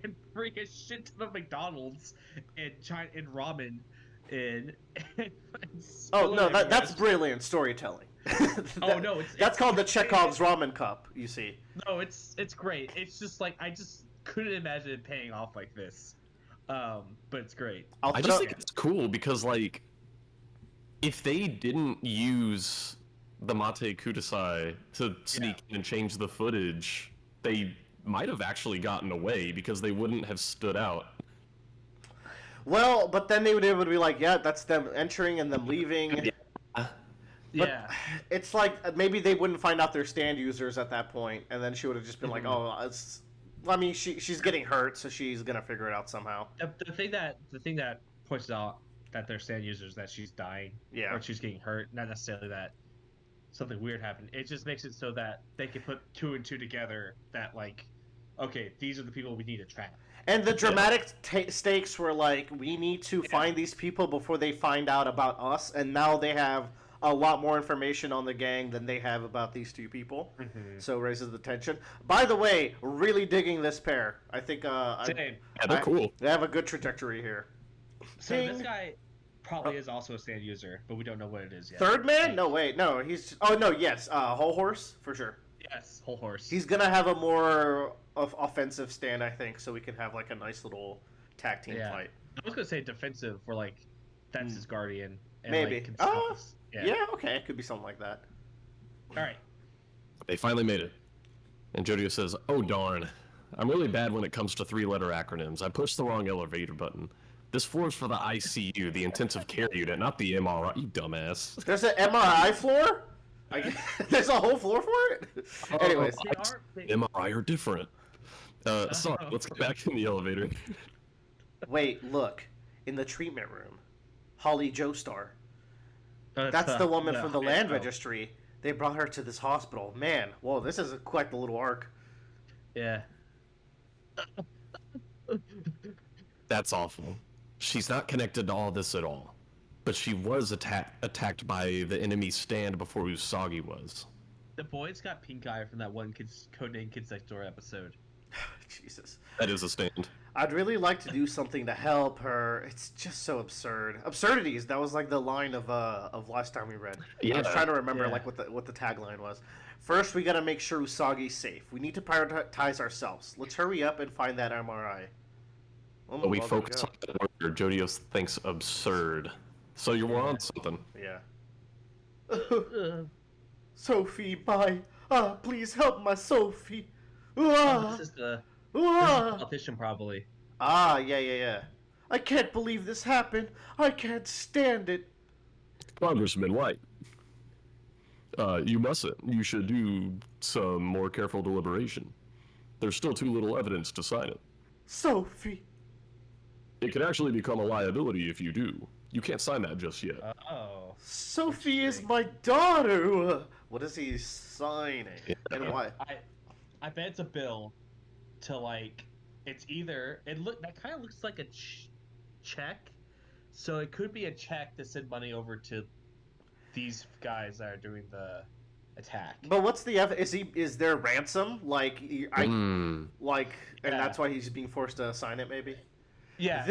and bring a shit ton of McDonald's and ramen in. Oh no, that's brilliant storytelling. That's called the Chekhov's ramen cup. You see. No, it's great. It's just like I just couldn't imagine it paying off like this. But it's great. I just think it's cool because like, if they didn't use the Mate Kudasai to sneak in and change the footage, they might have actually gotten away because they wouldn't have stood out. Well, but then they would be like, yeah, that's them entering and them leaving. But it's like maybe they wouldn't find out they're stand users at that point, and then she would have just been like, "Oh, I mean, she's getting hurt, so she's gonna figure it out somehow." The thing that points out that they're stand users, that she's dying, or she's getting hurt, not necessarily that something weird happened. It just makes it so that they can put 2 and 2 together. That like, okay, these are the people we need to trap. And the dramatic stakes were like, we need to find these people before they find out about us, and now they have a lot more information on the gang than they have about these 2 people. So it raises the tension. By the way, really digging this pair. I think they're cool. They have a good trajectory here. So this guy probably is also a stand user, but we don't know what it is yet. Third man? No, wait, no, he's. Oh no, yes, whole horse for sure. Yes, whole horse. He's gonna have a more offensive stand, I think, so we can have like a nice little tag team fight. I was gonna say defensive for like that's his guardian. And, Maybe. Like, can stop us. Yeah, okay, it could be something like that. All right. They finally made it. And Jodio says, "Oh darn. I'm really bad when it comes to 3-letter acronyms. I pushed the wrong elevator button. This floor's for the ICU, the intensive care unit, not the MRI, you dumbass." There's an MRI floor? There's a whole floor for it? Anyways. MRI are different. Sorry, let's get back in the elevator. Wait, look. In the treatment room. Holly Joestar. That's the woman from the land registry. They brought her to this hospital. Man, whoa, this is quite the little arc. Yeah. That's awful. She's not connected to all this at all. But she was attacked by the enemy stand before Usagi was. The boys got pink eye from that one Codename Kids Next Door episode. Jesus. That is a stand. I'd really like to do something to help her. It's just so absurd. Absurdities. That was like the line of last time we read. Yeah. I was trying to remember like what the tagline was. First, we gotta make sure Usagi's safe. We need to prioritize ourselves. Let's hurry up and find that MRI. But we focus on the word Jodio thinks absurd. So you're on something. Yeah. Sophie, bye. Please help my Sophie. This is the politician, probably. Yeah. I can't believe this happened. I can't stand it. Congressman White. You mustn't. You should do some more careful deliberation. There's still too little evidence to sign it. Sophie. It could actually become a liability if you do. You can't sign that just yet. Oh. Sophie is my daughter. What is he signing? Yeah. And why? I bet it's a bill to, like, it's either that kind of looks like a check, so it could be a check to send money over to these guys that are doing the attack. But what's the is there ransom? And that's why he's being forced to sign it, maybe? Yeah,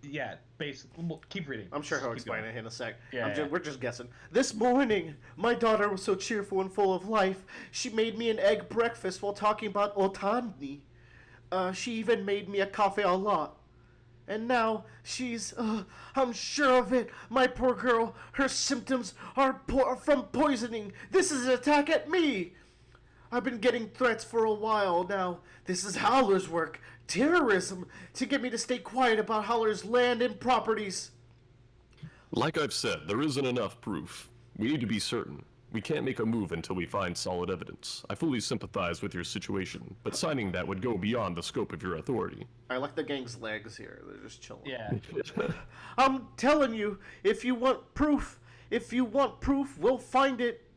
yeah, basically, keep reading. I'm sure he'll explain it in a sec. Yeah, We're just guessing. This morning, my daughter was so cheerful and full of life. She made me an egg breakfast while talking about Otani. She even made me a cafe au lait. And now she's, I'm sure of it. My poor girl, her symptoms are from poisoning. This is an attack at me. I've been getting threats for a while now. This is Howler's work. Terrorism. To get me to stay quiet about Howler's land and properties. Like I've said, there isn't enough proof. We need to be certain. We can't make a move until we find solid evidence. I fully sympathize with your situation, but signing that would go beyond the scope of your authority. I like the gang's legs here. They're just chilling. Yeah. I'm telling you, if you want proof, we'll find it.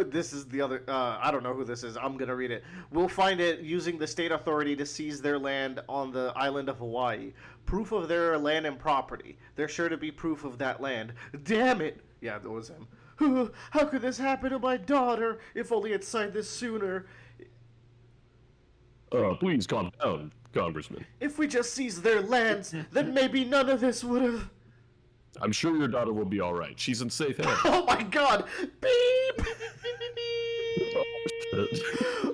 This is the other, I don't know who this is. I'm gonna read it. We'll find it using the state authority to seize their land on the island of Hawaii. Proof of their land and property. There's sure to be proof of that land. Damn it! Yeah, that was him. How could this happen to my daughter? If only I'd signed this sooner. Please calm down, Congressman. If we just seized their lands, then maybe none of this would have... I'm sure your daughter will be alright. She's in safe hands. Oh my god! Beep!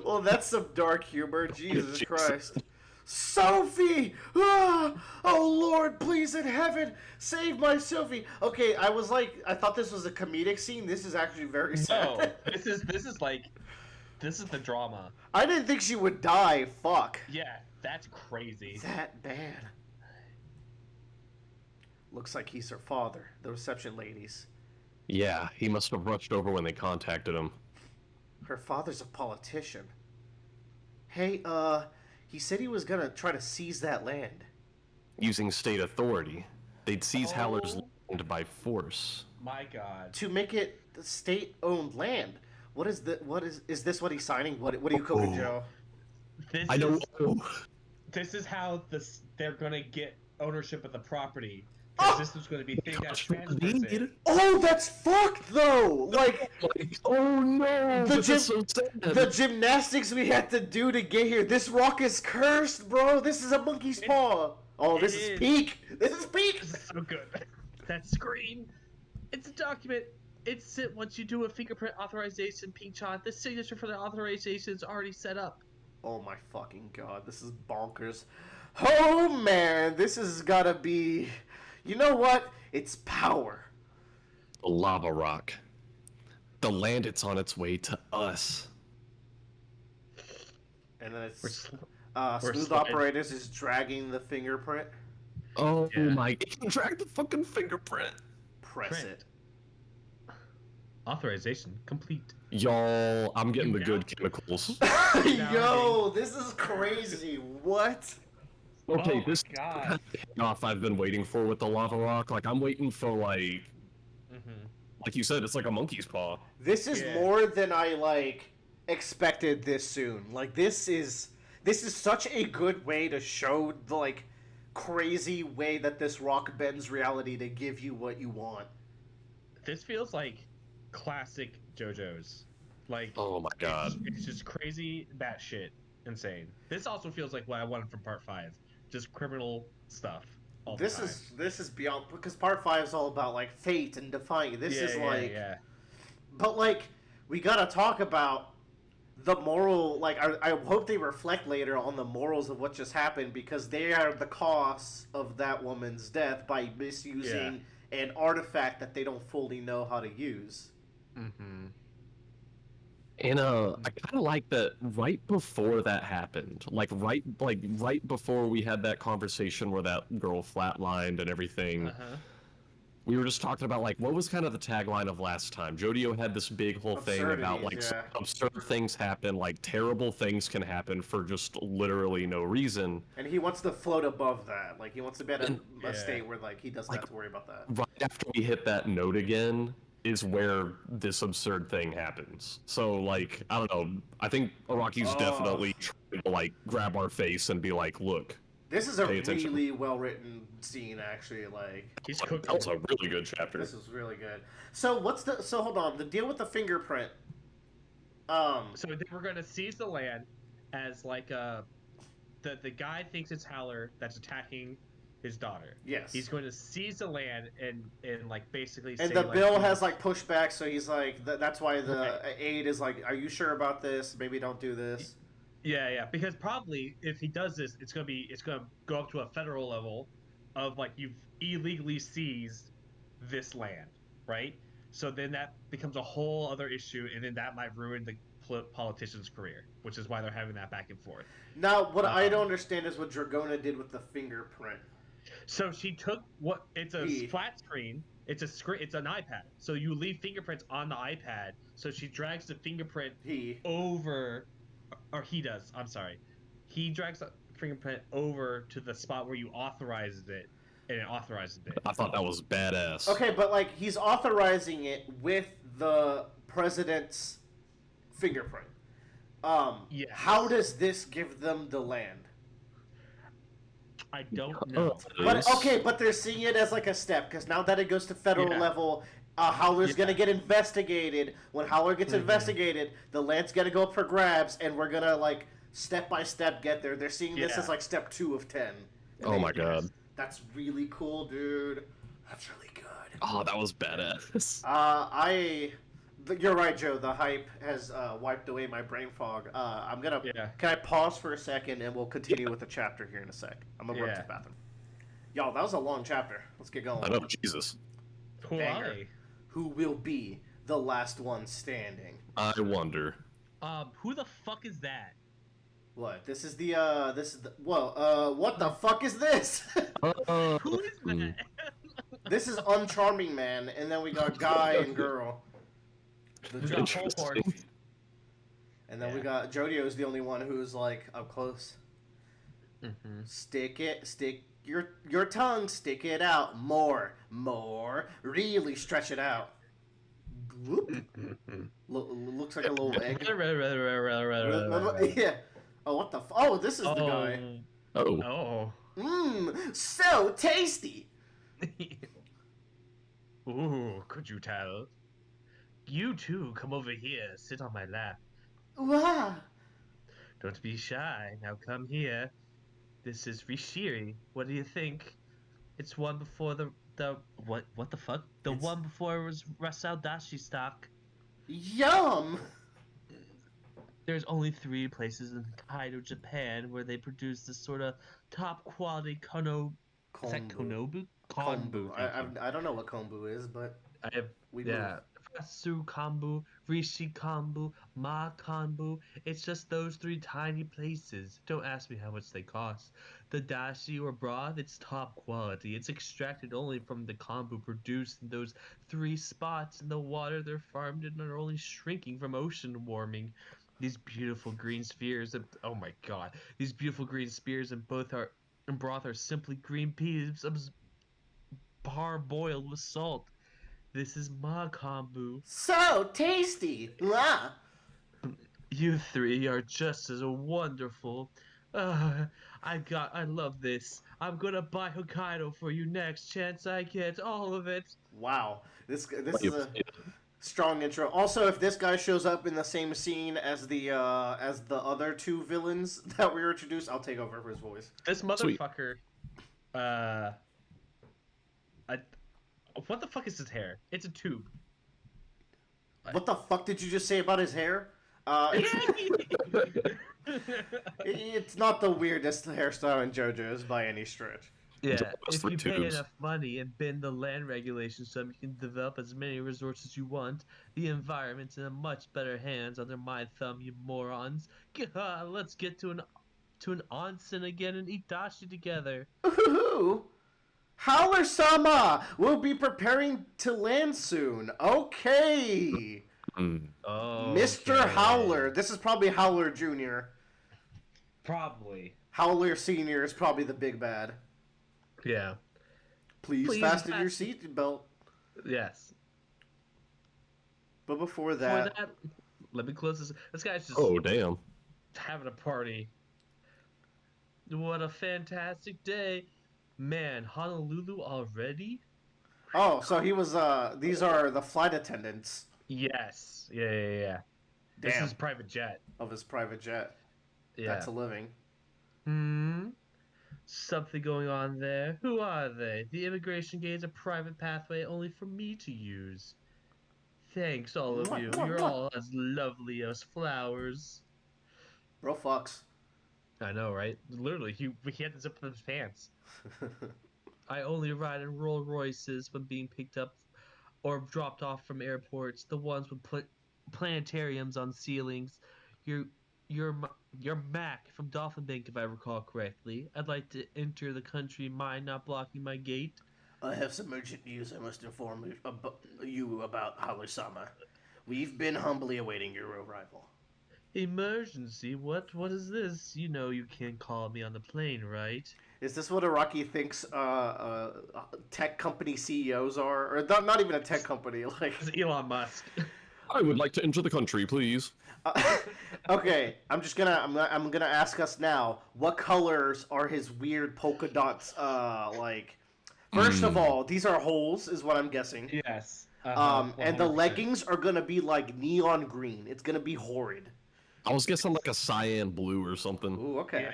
Well, that's some dark humor. Jesus Christ. Sophie! Oh Lord, please in heaven, save my Sophie. Okay, I thought this was a comedic scene. This is actually very sad. No, this is the drama. I didn't think she would die. Fuck. Yeah, that's crazy. That bad. Looks like he's her father, the reception ladies. Yeah, he must have rushed over when they contacted him. Her father's a politician. Hey, he said he was gonna try to seize that land. Using state authority. They'd seize Howler's land by force. My god. To make it the state-owned land. Is this what he's signing? What are you cooking, Joe? I don't know. This is how they're gonna get ownership of the property. Because this was going to be thing that transfers it. Oh, that's fucked though. Oh no. The gymnastics we had to do to get here. This rock is cursed, bro. This is a monkey's paw. Oh, this is peak. This is peak. This is so good. That screen. It's a document. It's it once you do a fingerprint authorization, pink shot. The signature for the authorization is already set up. Oh my fucking god. This is bonkers. Oh man, this has gotta be. You know what? It's power. The lava rock. The land, it's on its way to us. And then We're, it's sl- we're Smooth sliding. Operators is dragging the fingerprint. Oh Yeah. my! It can track the fucking fingerprint. Press Print. it. Authorization complete. Y'all, I'm getting You the now- good chemicals. Yo, this is crazy. What? Okay, Oh my this God. kind of payoff I've been waiting for with the lava rock. Like I'm waiting for like you said, it's like a monkey's paw. This is Yeah. more than I expected this soon. Like this is such a good way to show the crazy way that this rock bends reality to give you what you want. This feels like classic JoJo's. Like, Oh my god. it's just crazy, batshit, insane. This also feels like what I wanted from Part 5. Just criminal stuff. All This the time. this is beyond, because part 5 is all about fate and defying. This is yeah. but we gotta talk about the moral. I hope they reflect later on the morals of what just happened, because they are the cause of that woman's death by misusing an artifact that they don't fully know how to use. Mm-hmm. And I kind of like that right before that happened, right before we had that conversation where that girl flatlined and everything. Uh-huh. We were just talking about what was kind of the tagline of last time. Jodio had this big whole thing about Absurdities, some yeah. absurd things happen, terrible things can happen for just literally no reason. And he wants to float above that. He wants to be at a Yeah. state where he doesn't have to worry about that. Right after we hit that note again is where this absurd thing happens. So I don't know. I think Araki's Oh. definitely trying to grab our face and be like, look. This is a Pay attention. really well written scene, actually. He's cooked. That's a really good chapter. This is really good. So hold on, the deal with the fingerprint. So then we're gonna seize the land as the guy thinks it's Howler that's attacking his daughter. Yes. He's going to seize the land and basically And say, the bill has pushback, so he's that's why the Right. aide is are you sure about this? Maybe don't do this. Yeah, because probably if he does this, it's gonna go up to a federal level of you've illegally seized this land, right? So then that becomes a whole other issue, and then that might ruin the politician's career, which is why they're having that back and forth. Now, what I don't understand is what Dragona did with the fingerprint. So she took it's a flat screen. It's an iPad. So you leave fingerprints on the iPad. So she drags the fingerprint over, or he does. I'm sorry. He drags the fingerprint over to the spot where you authorized it, and it authorizes it. I thought that was badass. Okay, but he's authorizing it with the president's fingerprint. Yes. How does this give them the land? I don't know. But they're seeing it as a step, because now that it goes to federal level, Howler's gonna get investigated. When Howler gets investigated, the land's gonna go up for grabs, and we're gonna step by step get there. They're seeing this as step 2 of 10. Oh my god. That's really cool, dude. That's really good. Oh, that was badass. You're right, Joe. The hype has wiped away my brain fog. I'm gonna. Yeah. Can I pause for a second and we'll continue with the chapter here in a sec? I'm gonna run to the bathroom. Y'all, that was a long chapter. Let's get going. I know, Jesus. Why? Who will be the last one standing? I wonder. Who the fuck is that? What? This is the. Whoa. What the fuck is this? Who is that? This is Uncharming Man, and then we got Guy and Girl. We got Holhorn. And then we got Jodio is the only one who's up close. Mm-hmm. Stick your tongue, stick it out more, really stretch it out. Whoop. Looks like a little egg. Yeah. Oh, what the? Oh, this is the guy. Oh. So tasty. Ooh, could you tell? You too, come over here, sit on my lap. Wow. Don't be shy, now come here. This is Rishiri. What do you think? It's one before the what the fuck? The one before it was Rasal Dashi stock. Yum. There's only 3 places in Kaido, Japan, where they produce this sort of top quality Is that Konobu? Konbu, thank you. I don't know what kombu is, but I have we yeah. Fatsu Kombu, Rishi Kombu, Ma Kombu. It's just those three tiny places. Don't ask me how much they cost. The dashi or broth, it's top quality. It's extracted only from the kombu produced in those three spots in the water they're farmed in are only shrinking from ocean warming. These beautiful green spheres and oh my god, these beautiful green spears and both are and broth are simply green peas parboiled with salt. This is my kombu. so tasty. Ah. You three are just as wonderful. Uh, I love this. I'm gonna buy Hokkaido for you next chance I get. All of it. Wow, this is Like, a strong intro. Also, if this guy shows up in the same scene as the other two villains that we were introduced, I'll take over for his voice. This Sweet. motherfucker. Uh, I, what the fuck is his hair? It's a tube. What the fuck did you just say about his hair? It's not the weirdest hairstyle in JoJo's by any stretch. Yeah, It's if three you pay tubes. enough money and bend the land regulations so you can develop as many resorts as you want, the environment's in a much better hands under my thumb, you morons. Let's get to an onsen again and eat dashi together. Ooh, Howler Sama will be preparing to land soon. Okay, Mm. Oh, Mr. Howler. This is probably Howler Jr. Probably. Howler Senior is probably the big bad. Yeah. Please fasten your seatbelt. Yes. But before For that, that, let me close this. This guy's just Oh damn! having a party. What a fantastic day. Man, Honolulu already? oh, so he was. These are the flight attendants Yes. Yeah. This Damn. is private jet. of his private jet. Yeah. That's a living. Something going on there. Who are they? The immigration gate is a private pathway only for me to use. Thanks, all of Mwah, you. mwah, You're mwah. all as lovely as flowers. Bro fucks. I know, right? Literally, he had to zip up his pants. I only ride in Rolls Royces when being picked up or dropped off from airports. The ones with planetariums on ceilings. You're you're Mac from Dolphin Bank, if I recall correctly. I'd like to enter the country. Mind not blocking my gate? I have some urgent news I must inform you about, Howler-sama. We've been humbly awaiting your arrival. Emergency? What is this? You know you can't call me on the plane, right? Is this what Araki thinks tech company CEOs are? Or not even a tech company, like... It's Elon Musk. I would like to enter the country, please. Okay, I'm gonna ask us now, what colors are his weird polka dots, like... First of all, these are holes, is what I'm guessing. Yes. And the leggings are gonna be like neon green. It's gonna be horrid. I was guessing like a cyan blue or something. Ooh, okay.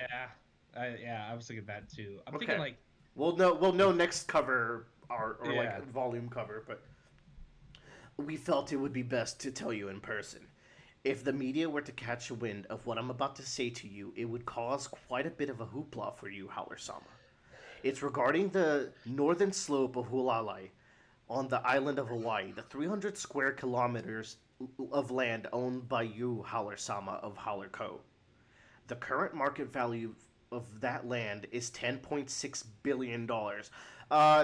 I was thinking that too. I'm Okay. thinking like We'll know next cover art or Yeah. like volume cover, but we felt it would be best to tell you in person. If the media were to catch wind of what I'm about to say to you, it would cause quite a bit of a hoopla for you, Howler-sama. It's regarding the northern slope of Hulalai on the island of Hawaii, the 300 square kilometers of land owned by you, Howler-sama of Howler Co. The current market value of that land is $10.6 billion.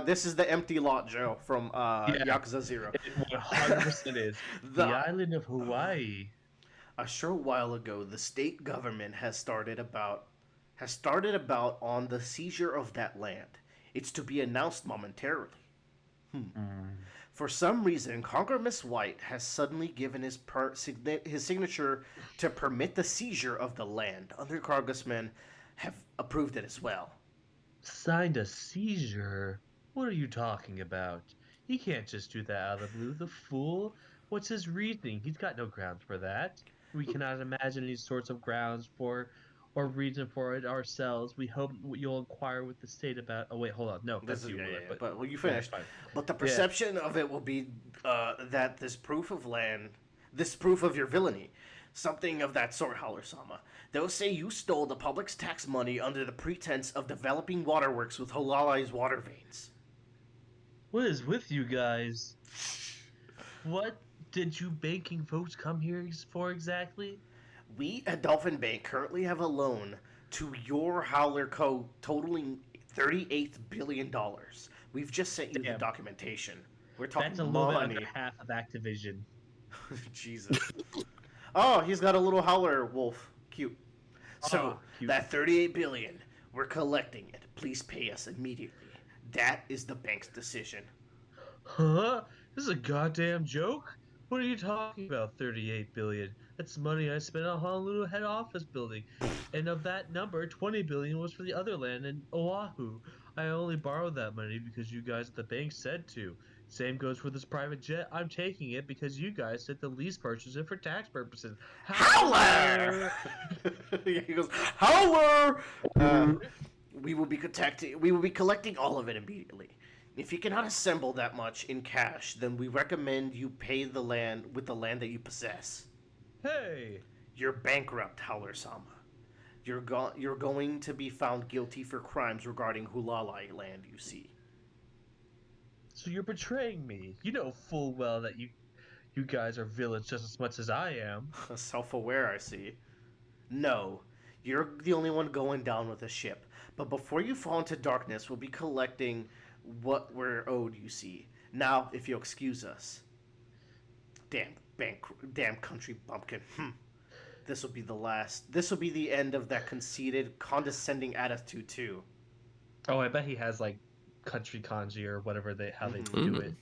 This is the empty lot, Joe, from Yakuza 0. it 100% is the island of Hawaii. A short while ago, the state government has started about on the seizure of that land. It's to be announced momentarily. For some reason, Congressman White has suddenly given his signature to permit the seizure of the land. Other congressmen have approved it as well. Signed a seizure? What are you talking about? He can't just do that out of the blue. The fool. What's his reasoning? He's got no grounds for that. We cannot imagine any sorts of grounds for or reason for it ourselves. We hope you'll inquire with the state about. Oh wait, hold on. No, that's you. But well, you finished. fine. But the perception of it will be that this proof of your villainy, something of that sort, Howler-sama. They'll say you stole the public's tax money under the pretense of developing waterworks with Halalai's water veins. What is with you guys? What did you banking folks come here for exactly? We at Dolphin Bank currently have a loan to your Howler Co. totaling $38 billion. We've just sent you the Damn. documentation. We're talking That's a little bit money. under half of Activision. Jesus. Oh, he's got a little Howler wolf. Cute. So, Oh, cute. that $38 billion, we're collecting it. Please pay us immediately. That is the bank's decision. Huh? This is a goddamn joke? What are you talking about, 38 billion? That's money I spent on Honolulu head office building. And of that number, 20 billion was for the other land in Oahu. I only borrowed that money because you guys at the bank said to. Same goes for this private jet. I'm taking it because you guys said the lease purchase it for tax purposes. Howler! He goes, Howler! We will be collecting all of it immediately. If you cannot assemble that much in cash, then we recommend you pay the land with the land that you possess. Hey! You're bankrupt, Howler-sama. You're going to be found guilty for crimes regarding Hulalai land, you see. So you're betraying me. You know full well that you guys are villains just as much as I am. Self-aware, I see. No, you're the only one going down with the ship. But before you fall into darkness, we'll be collecting what we're owed, you see. Now, if you'll excuse us. Damn country bumpkin. This will be the last. This will be the end of that conceited, condescending attitude, too. Oh, I bet he has, like, country kanji or whatever how they do it.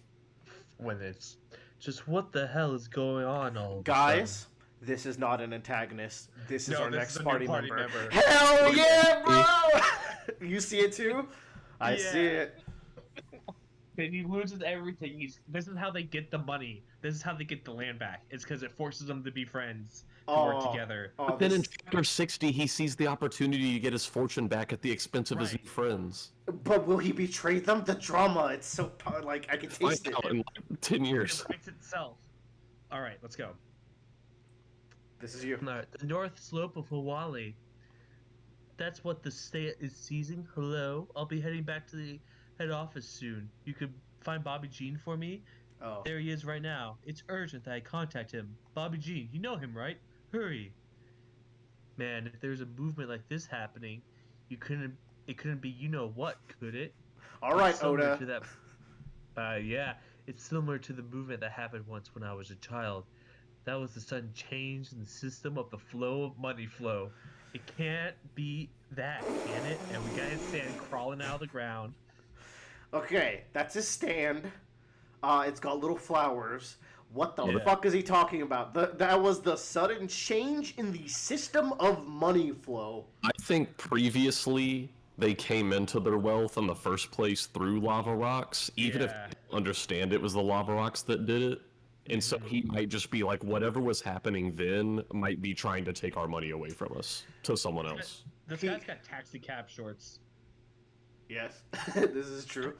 When it's just, what the hell is going on all of a Guys, sudden? this is not an antagonist. This is No, our this next is a new party party member. member. Hell yeah, bro! You see it, too? I Yeah. see it. And he loses everything. This is how they get the money. This is how they get the land back. It's because it forces them to be friends, to work together. Oh, Then in chapter 60, he sees the opportunity to get his fortune back at the expense of his Right. new friends. But will he betray them? The drama. It's so like I can Find taste it. out in like 10 years. It writes itself. All right, let's go. This is you. All right, the north slope of Hawaii. That's what the state is seizing. Hello, I'll be heading back to the head office soon. You could find Bobby Jean for me. Oh. There he is right now. It's urgent that I contact him. Bobby Jean, you know him, right? Hurry. Man, if there's a movement like this happening, it couldn't be you know what, could it? All right, It's similar Oda. to that, yeah, it's similar to the movement that happened once when I was a child. That was the sudden change in the system of the flow of money flow. It can't be that, can it? And we got his sand crawling out of the ground. Okay, that's his stand. It's got little flowers. What the Yeah. fuck is he talking about? That was the sudden change in the system of money flow. I think previously they came into their wealth in the first place through lava rocks, even if Yeah. they didn't understand it was the lava rocks that did it. And so he might just be like, whatever was happening then might be trying to take our money away from us to someone else. This guy's got taxi cab shorts. Yes, this is true.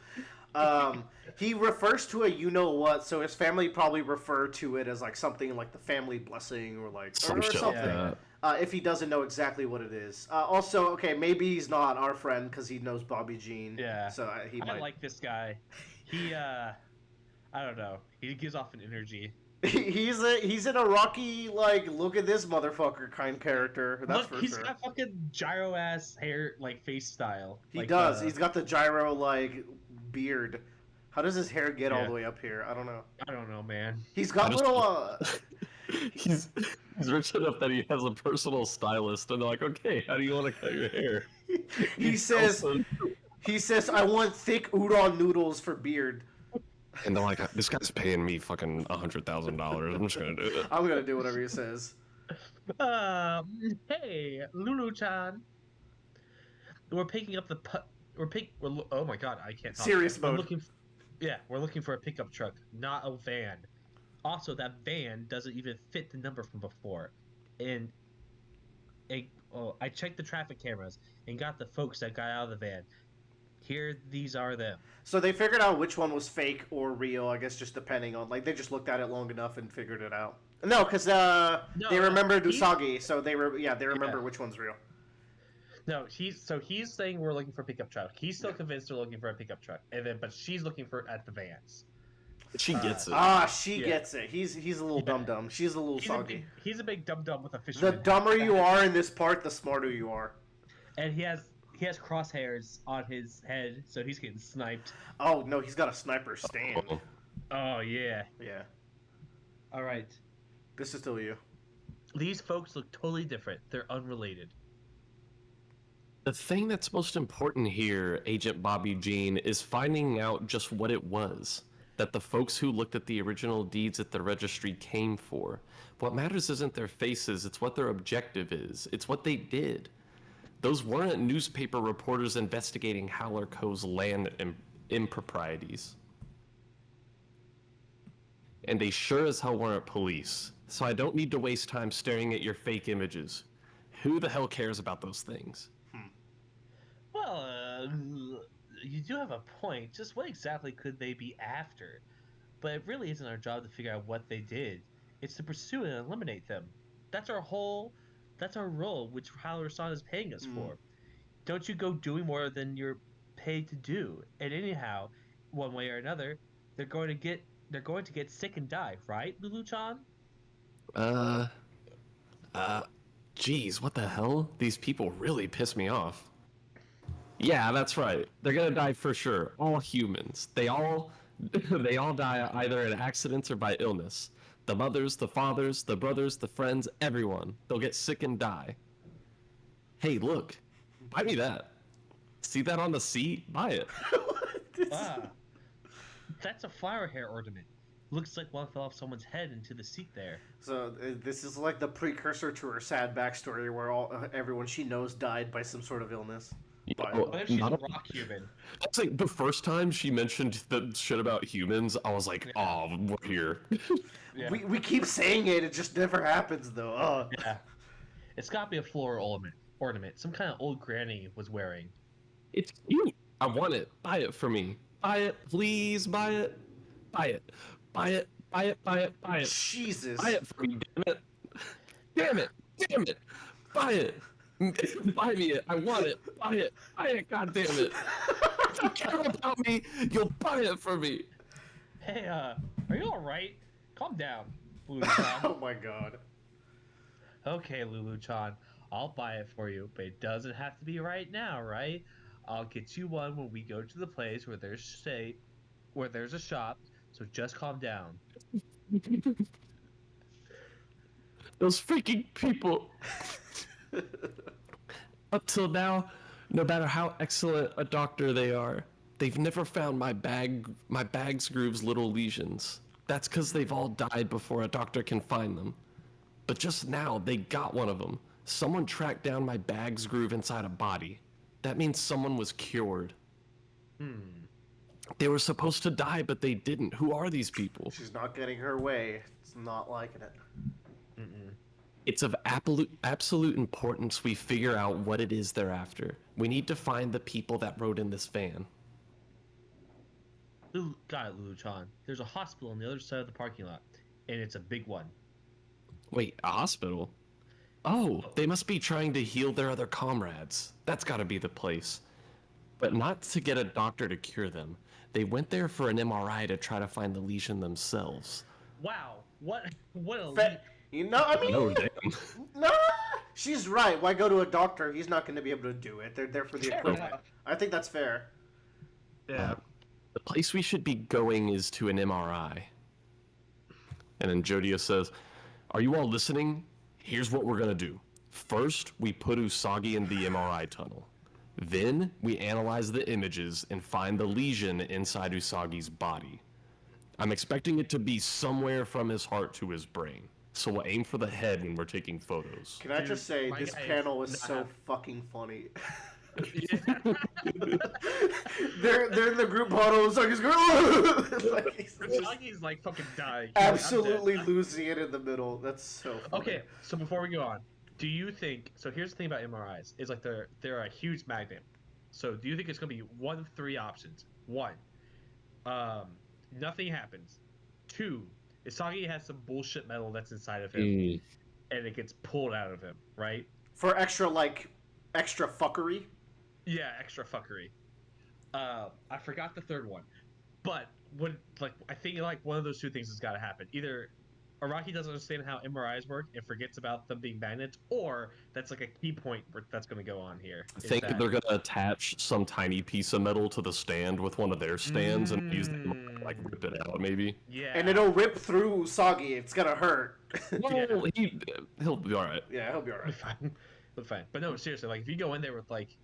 He refers to a you-know-what, so his family probably refer to it as like something like the family blessing or like Some or shit like something. that. If he doesn't know exactly what it is. Also, okay, maybe he's not our friend because he knows Bobby Jean. Yeah. So he I might. like this guy. He, I don't know. He gives off an energy. He's in a Rocky like look at this motherfucker kind character. That's Look, for he's sure. got fucking gyro ass hair, like face style. He like, does. He's got the gyro like beard. How does his hair get all Yeah. the way up here? I don't know. I don't know, man. He's got I just- little. he's rich enough that he has a personal stylist, and they're like, okay, how do you want to cut your hair? He says. He says, "I want thick udon noodles for beard." And they're like, this guy's paying me fucking $100,000. I'm just gonna do it. I'm gonna do whatever he says. Hey, Lulu-chan. We're picking up the oh my god, I can't talk. Serious We're mode. we're looking for a pickup truck, not a van. Also, that van doesn't even fit the number from before. And I checked the traffic cameras and got the folks that got out of the van. Here, these are them. So they figured out which one was fake or real. I guess just depending on like they just looked at it long enough and figured it out. No, because they remembered Usagi, so they remember which one's real. No, he's saying we're looking for a pickup truck. He's still convinced they're looking for a pickup truck, but she's looking for at the vans. She gets it. She Yeah. gets it. He's a little Yeah. dum-dum. She's a little soggy. He's a big dum dum with a The fisherman dumber hat. you are in this part, the smarter you are. And he has crosshairs on his head, so he's getting sniped. Oh no, he's got a sniper stand. Oh. Oh yeah. Yeah, All right. this is still you. These folks look totally different. They're unrelated. The thing that's most important here, Agent Bobby Jean, is finding out just what it was that the folks who looked at the original deeds at the registry came for. What matters isn't their faces, it's what their objective is. It's what they did. Those weren't newspaper reporters investigating Howler Co's land improprieties. And they sure as hell weren't police. So I don't need to waste time staring at your fake images. Who the hell cares about those things? Well, you do have a point. Just what exactly could they be after? But it really isn't our job to figure out what they did. It's to pursue and eliminate them. That's our role, which Howler-san is paying us for. Don't you go doing more than you're paid to do. And anyhow, one way or another, they're going to get sick and die, right, Lulu-chan? Geez, what the hell? These people really piss me off. Yeah, that's right. They're gonna die for sure. All humans. They all die either in accidents or by illness. The mothers, the fathers, the brothers, the friends, everyone. They'll get sick and die. Hey, look. Buy me that. See that on the seat? Buy it. That's a flower hair ornament. Looks like one fell off someone's head into the seat there. So this is like the precursor to her sad backstory, where everyone she knows died by some sort of illness. What if she's a rock human? That's like the first time she mentioned the shit about humans, I was like, oh, we're here. Yeah. We keep saying it, it just never happens though. Oh. Yeah. It's got to be a floral ornament. Some kind of old granny was wearing. It's cute. I want it. Buy it for me. Buy it. Please buy it. Buy it. Buy it. Buy it. Buy it. Buy it. Jesus. Buy it for me. Damn it. Damn it. Damn it. Buy it. Buy me it. I want it. Buy it. Buy it. God damn it. If you care about me, you'll buy it for me. Hey, are you alright? Calm down, Lulu-chan. Oh my god. Okay, Lulu-chan. I'll buy it for you, but it doesn't have to be right now, right? I'll get you one when we go to the place where there's a shop, so just calm down. Those freaking people. Up till now, no matter how excellent a doctor they are, they've never found my bag's groove's little lesions. That's because they've all died before a doctor can find them. But just now, they got one of them. Someone tracked down my bag's groove inside a body. That means someone was cured. They were supposed to die, but they didn't. Who are these people? She's not getting her way. It's not liking it. It's of absolute importance we figure out what it is they're after. We need to find the people that rode in this van. Got it, Lulu-chan. There's a hospital on the other side of the parking lot, and it's a big one. Wait, a hospital? Oh, they must be trying to heal their other comrades. That's gotta be the place. But not to get a doctor to cure them. They went there for an MRI to try to find the lesion themselves. Wow, what a You know, I mean, Oh, damn. no, she's right. Why go to a doctor? He's not going to be able to do it. They're there for the equipment. I think that's fair. Yeah. The place we should be going is to an MRI. And then Jodia says, are you all listening? Here's what we're gonna do. First, we put Usagi in the MRI tunnel. Then, we analyze the images and find the lesion inside Usagi's body. I'm expecting it to be somewhere from his heart to his brain. So we'll aim for the head when we're taking photos. Can I just say, my this guy panel is is so not- fucking funny. Yeah. they're in the group huddle. Usagi's going, like, he's just Usagi's like fucking dying. absolutely losing it in the middle. That's so funny. Okay, so before we go on, do you think? So here's the thing about MRIs: is like they're a huge magnet. So do you think it's gonna be one of three options? One, nothing happens. Two, Isagi has some bullshit metal that's inside of him, and it gets pulled out of him, right? For extra, like, extra fuckery. Yeah, extra fuckery. I forgot the third one, but I think like one of those two things has got to happen. Either Araki doesn't understand how MRIs work and forgets about them being magnets, or that's like a key point that's going to go on here. I Is think that they're gonna attach some tiny piece of metal to the stand with one of their stands and use them to, like rip it out, maybe. Yeah, And it'll rip through Usagi. It's gonna hurt. Well, he'll be all right. Yeah, he'll be It'll be alright. fine. It'll be fine. But no, seriously, like if you go in there with like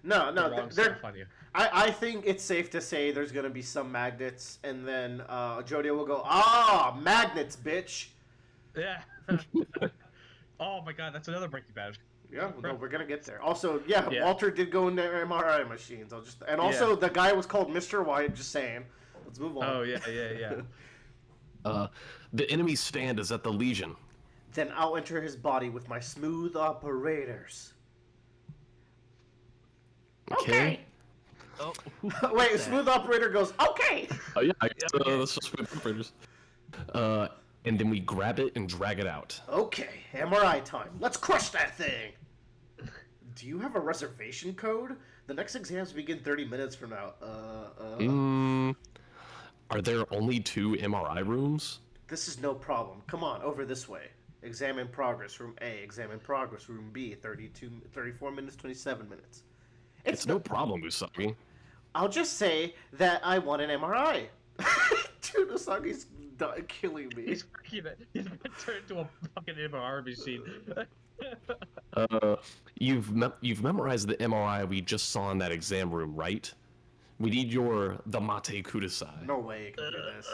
No, the no, wrong they're. stuff on you, I think it's safe to say there's gonna be some magnets, and then Jodio will go, ah, magnets, bitch. yeah. Oh my god, that's another Breaking Bad. Yeah, no, we're gonna get there. Also, yeah, Yeah. Walter did go into MRI machines. And also Yeah. the guy was called Mr. White. Just saying. Let's move on. Oh yeah. The enemy stand is at the Legion. Then I'll enter his body with my smooth operators. Okay. Oh, Wait, smooth operator goes, okay. Oh yeah, I guess, that's just with operators. And then we grab it and drag it out. Okay, MRI time. Let's crush that thing. Do you have a reservation code? The next exams begin 30 minutes from now. Are there only 2 MRI rooms? This is no problem. Come on, over this way. Exam in progress, room A. Exam in progress, room B. 34 minutes, 27 minutes. It's no problem, Usagi. I'll just say that I want an MRI. Dude, Usagi's killing me. he's been turned into a fucking MRI machine. You've memorized the MRI we just saw in that exam room, right? We need the Mate Kudasai. No way you can do this.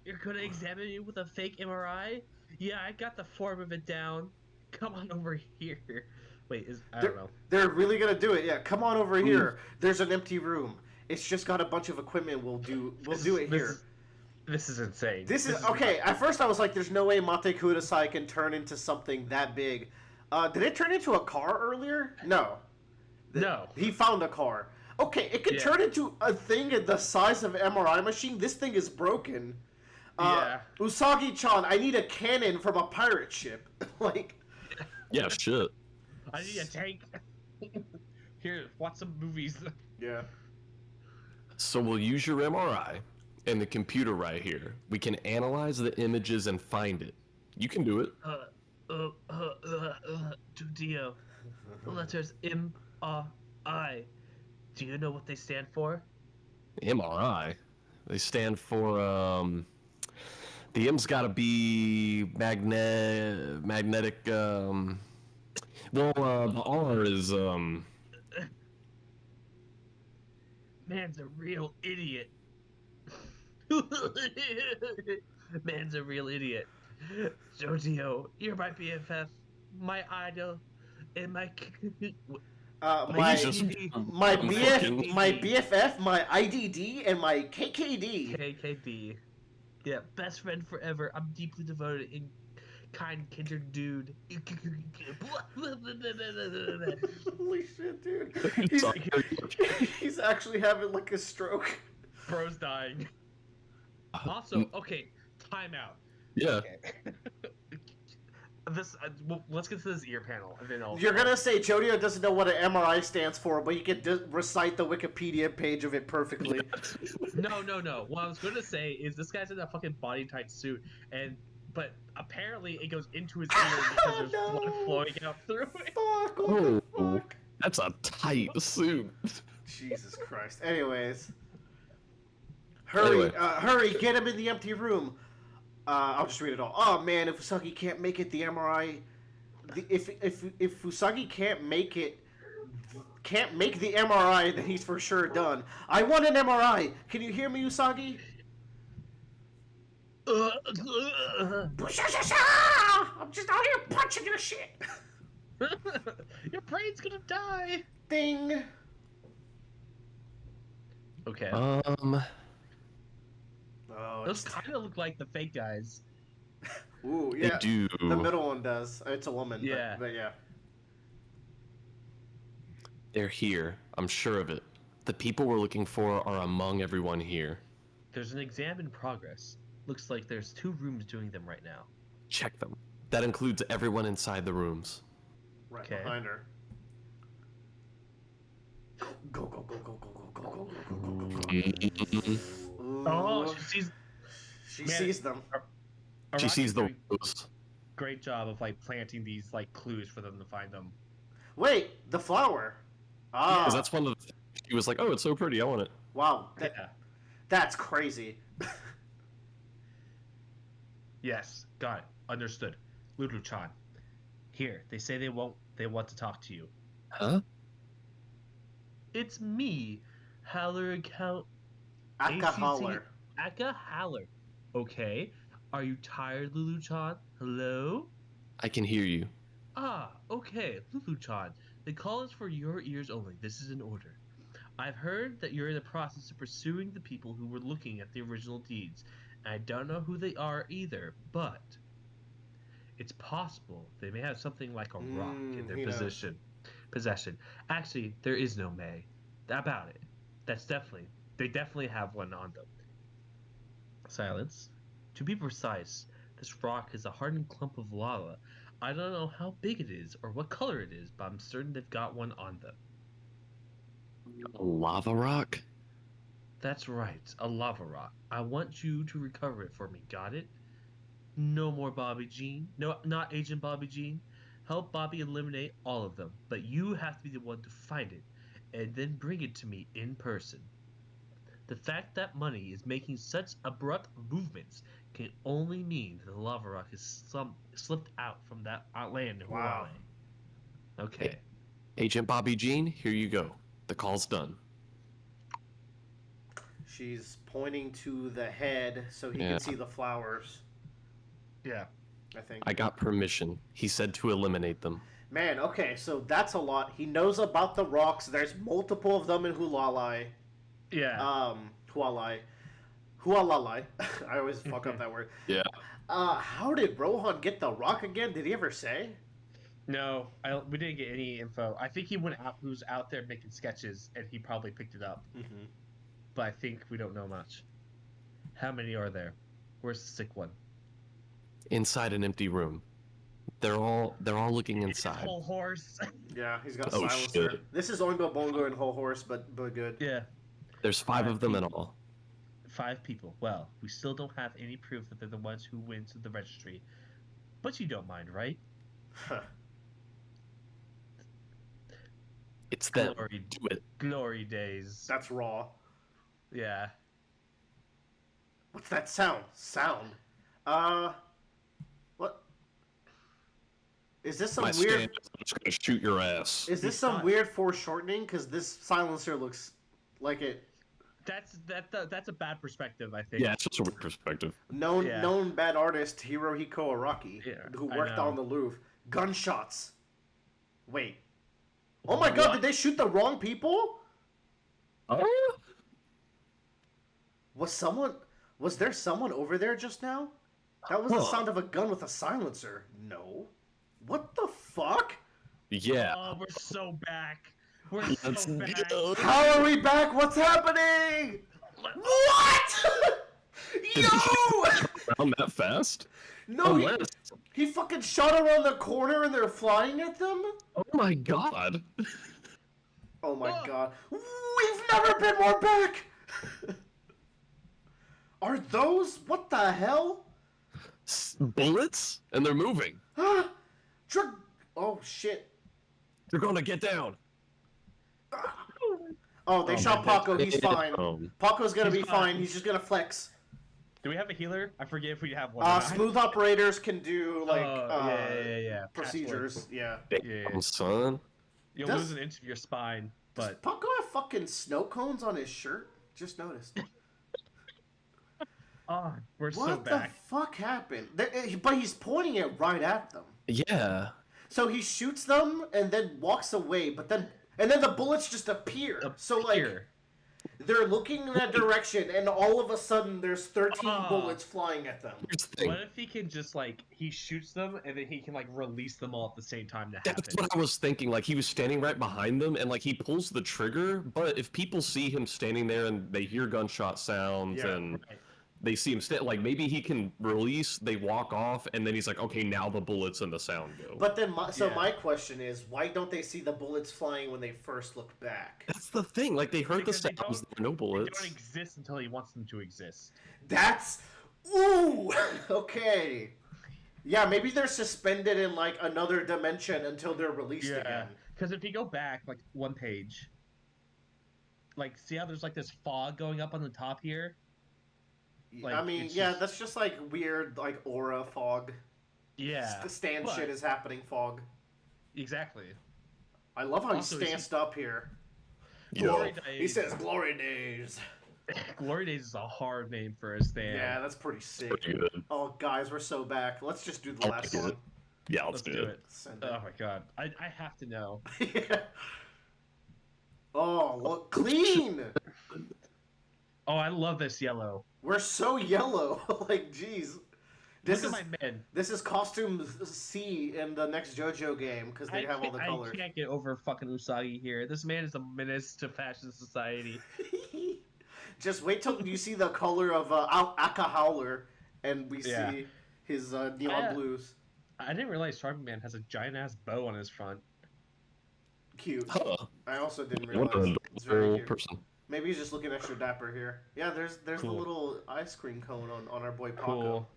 You're gonna examine me with a fake MRI? Yeah, I got the form of it down. Come on over here. Wait, I don't know. They're really gonna do it. Yeah, come on over here. There's an empty room. It's just got a bunch of equipment. We'll do it here. This is insane. This is okay. At first, I was like, "There's no way Mate Kudasai can turn into something that big." Did it turn into a car earlier? No. No. He found a car. Okay, it can turn into a thing the size of an MRI machine. This thing is broken. Yeah. Usagi-chan, I need a cannon from a pirate ship. Like. Yeah, shit. I need a tank. Here, watch some movies. Yeah. So we'll use your MRI and the computer right here. We can analyze the images and find it. You can do it. Dio. The letters M-R-I. Do you know what they stand for? MRI. They stand for the M's got to be magnetic. The R is Man's a real idiot. Man's a real idiot. Jojo, you're my BFF, my idol, and my My fucking- BFF, my IDD, and my KKD. KKD. Yeah, best friend forever. I'm deeply devoted and kind, kindred dude. Holy shit, dude. Sorry. He's actually having like a stroke. Bro's dying. Also, okay, timeout. Yeah. Okay. Let's get to this ear panel, and then I'll. You're gonna say Jodio doesn't know what an MRI stands for, but you can recite the Wikipedia page of it perfectly. No. What I was gonna say is this guy's in a fucking body tight suit, but apparently it goes into his ear because there's blood flowing out through it. Fuck, what the fuck? That's a tight suit. Jesus Christ. Anyways. Hurry, get him in the empty room. I'll just read it all. Oh man, if Usagi can't make it, the MRI... If Usagi can't make the MRI, then he's for sure done. I want an MRI! Can you hear me, Usagi? I'm just out here punching your shit! Your brain's gonna die. Ding! Okay. Oh, Those kind of look like the fake guys. Ooh, yeah. They do. The middle one does. It's a woman. Yeah. But yeah. They're here. I'm sure of it. The people we're looking for are among everyone here. There's an exam in progress. Looks like there's 2 rooms doing them right now. Check them. That includes everyone inside the rooms. Right Okay. behind her. Go, go, go, go, go, go, go, go, go, go, go, go, go. Oh, Ooh. she sees. She Man, sees them. She Araki's sees the doing rose. great job of like planting these like clues for them to find them. Wait, the flower. Because Ah, that's one of the. She was like, "Oh, it's so pretty. I want it." wow. Yeah. That's crazy. Yes. Got it. Understood. Lulu-chan. Here, they say they won't. They want to talk to you. Huh? It's me, Haller account Aka ACT holler. Aka Haller. Okay. Are you tired, Lulu-chan? Hello? I can hear you. Ah, okay, Lulu-chan. The call is for your ears only. This is an order. I've heard that you're in the process of pursuing the people who were looking at the original deeds. And I don't know who they are either, but it's possible they may have something like a rock in their He knows. possession. Actually, there is no May. About it. They definitely have one on them. Silence. To be precise, this rock is a hardened clump of lava. I don't know how big it is or what color it is, but I'm certain they've got one on them. A lava rock? That's right, a lava rock. I want you to recover it for me, got it? No more Bobby Jean. No, not Agent Bobby Jean. Help Bobby eliminate all of them, but you have to be the one to find it, and then bring it to me in person. The fact that money is making such abrupt movements can only mean that the lava rock has slipped out from that land in Wow. Hawaii. Okay. Agent Bobby Jean, here you go. The call's done. She's pointing to the head so he Yeah. can see the flowers. Yeah. I think. I got permission. He said to eliminate them. Man, okay, so that's a lot. He knows about the rocks. There's multiple of them in Hulalai. Yeah. Hualai. Hualalai. I always fuck up that word. Yeah. How did Rohan get the rock again? Did he ever say? No, we didn't get any info. I think he was out there making sketches, and he probably picked it up. Mm-hmm. But I think we don't know much. How many are there? Where's the sick one? Inside an empty room. They're all looking inside. Whole horse. Yeah, he's got a Oh, silencer. shit. This is Oingo Bongo and Whole Horse, but good. Yeah. There's 5 of them in all. 5 people. Well, we still don't have any proof that they're the ones who went to the registry. But you don't mind, right? Huh. It's them. Glory, Do it. glory days. That's raw. Yeah. What's that sound? What? Is this some My weird? stand is just gonna shoot your ass. Is this It's some not. weird foreshortening? Because this silencer looks like it. That's a bad perspective, I think. Yeah, it's just a weird perspective. Known bad artist Hirohiko Araki, Yeah, who I worked know. on the Louvre. Gunshots. Wait. Oh my god! What? Did they shoot the wrong people? Oh? Was there someone over there just now? That was the Huh. sound of a gun with a silencer. No. What the fuck? Yeah. Oh, we're so back. We're Let's so back. go. How are we back? What's happening? What? Did Yo! he around that fast? No, Unless. he fucking shot around the corner and they're flying at them? Oh my god. Oh my Oh. god. We've never been more back! Are those? What the hell? Bullets? And they're moving. Ah! Oh shit. They're gonna get down. Oh, they shot man, Paco. He's fine. Paco's gonna He's be fine. fine. He's just gonna flex. Do we have a healer? I forget if we have one. or not. Smooth operators can do like yeah. procedures. Yeah. Damn, son. You'll Does- lose an inch of your spine, Does but Paco have fucking snow cones on his shirt? Just noticed. we're so What the back. fuck happened? But he's pointing it right at them. Yeah. So he shoots them and then walks away, but then the bullets just appear. So like Here. they're looking in that direction, and all of a sudden there's 13 Ah. bullets flying at them. Here's the thing. What if he can just like he shoots them and then he can like release them all at the same time to happen? That's what I was thinking. Like, he was standing right behind them, and, like, he pulls the trigger, but if people see him standing there and they hear gunshot sounds Yeah. and, Right. they see him like maybe he can release, they walk off, and then he's like, okay, now the bullets and the sound go. But then, my question is, why don't they see the bullets flying when they first look back? That's the thing. Like they heard Because the sounds, there were no They bullets. don't exist until he wants them to exist. That's ooh okay. Yeah, maybe they're suspended in like another dimension until they're released again. Because if you go back like one page, like see how there's like this fog going up on the top here. Like, I mean, it's yeah, just- that's just like weird, like aura fog. Yeah, Stand but- shit is happening fog. exactly. I love how Also, he stanced up here. Glory He Days. says glory days. Glory Days is a hard name for a stand. Yeah, that's pretty sick. Pretty good. Oh, guys, we're so back. Let's just do the I last like one. it. Yeah, let's do it. Send it. Oh my god, I have to know. Yeah. Oh, look clean. Oh, I love this yellow. We're so yellow. Like, jeez. This Look is at my men. this is costume C in the next JoJo game because they have all the colors. I can't get over fucking Usagi here. This man is a menace to fashion society. Just wait till you see the color of Aka Howler, and we Yeah. see his neon blues. I didn't realize Charming Man has a giant ass bow on his front. Cute. Huh. I also didn't What realize. an It's very adorable cute. person. Maybe he's just looking extra dapper here. Yeah, there's the Cool. little ice cream cone on our boy Paco. Cool.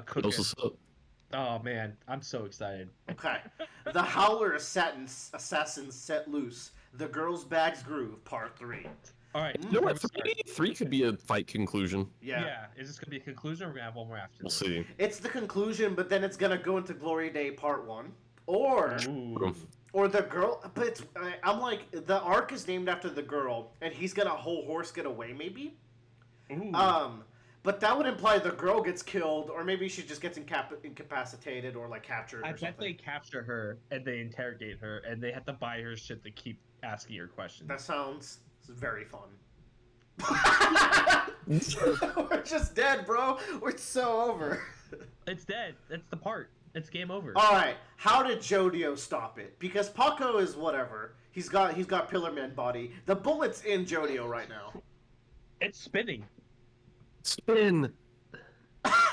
Cooking. What's up? Oh man, I'm so excited. Okay. The Howler assassins set loose. The girl's bags groove, part 3. All right. You know what? let's start. Three could be a fight conclusion. Yeah. Is this gonna be a conclusion, or we're gonna have one more after? We'll this? see. It's the conclusion, but then it's gonna go into Glory Day part 1. Ooh. Or the girl, but I'm like, the arc is named after the girl, and he's gonna whole horse get away, maybe? Ooh. But that would imply the girl gets killed, or maybe she just gets incapacitated or like captured I or bet something. they capture her and they interrogate her and they have to buy her shit to keep asking her questions. That sounds very fun. We're just dead, bro. We're so over. It's dead. That's the part. It's game over. All right, how did Jodio stop it? Because Paco is whatever. He's got Pillar Man body. The bullet's in Jodio right now. It's spinning. Spin.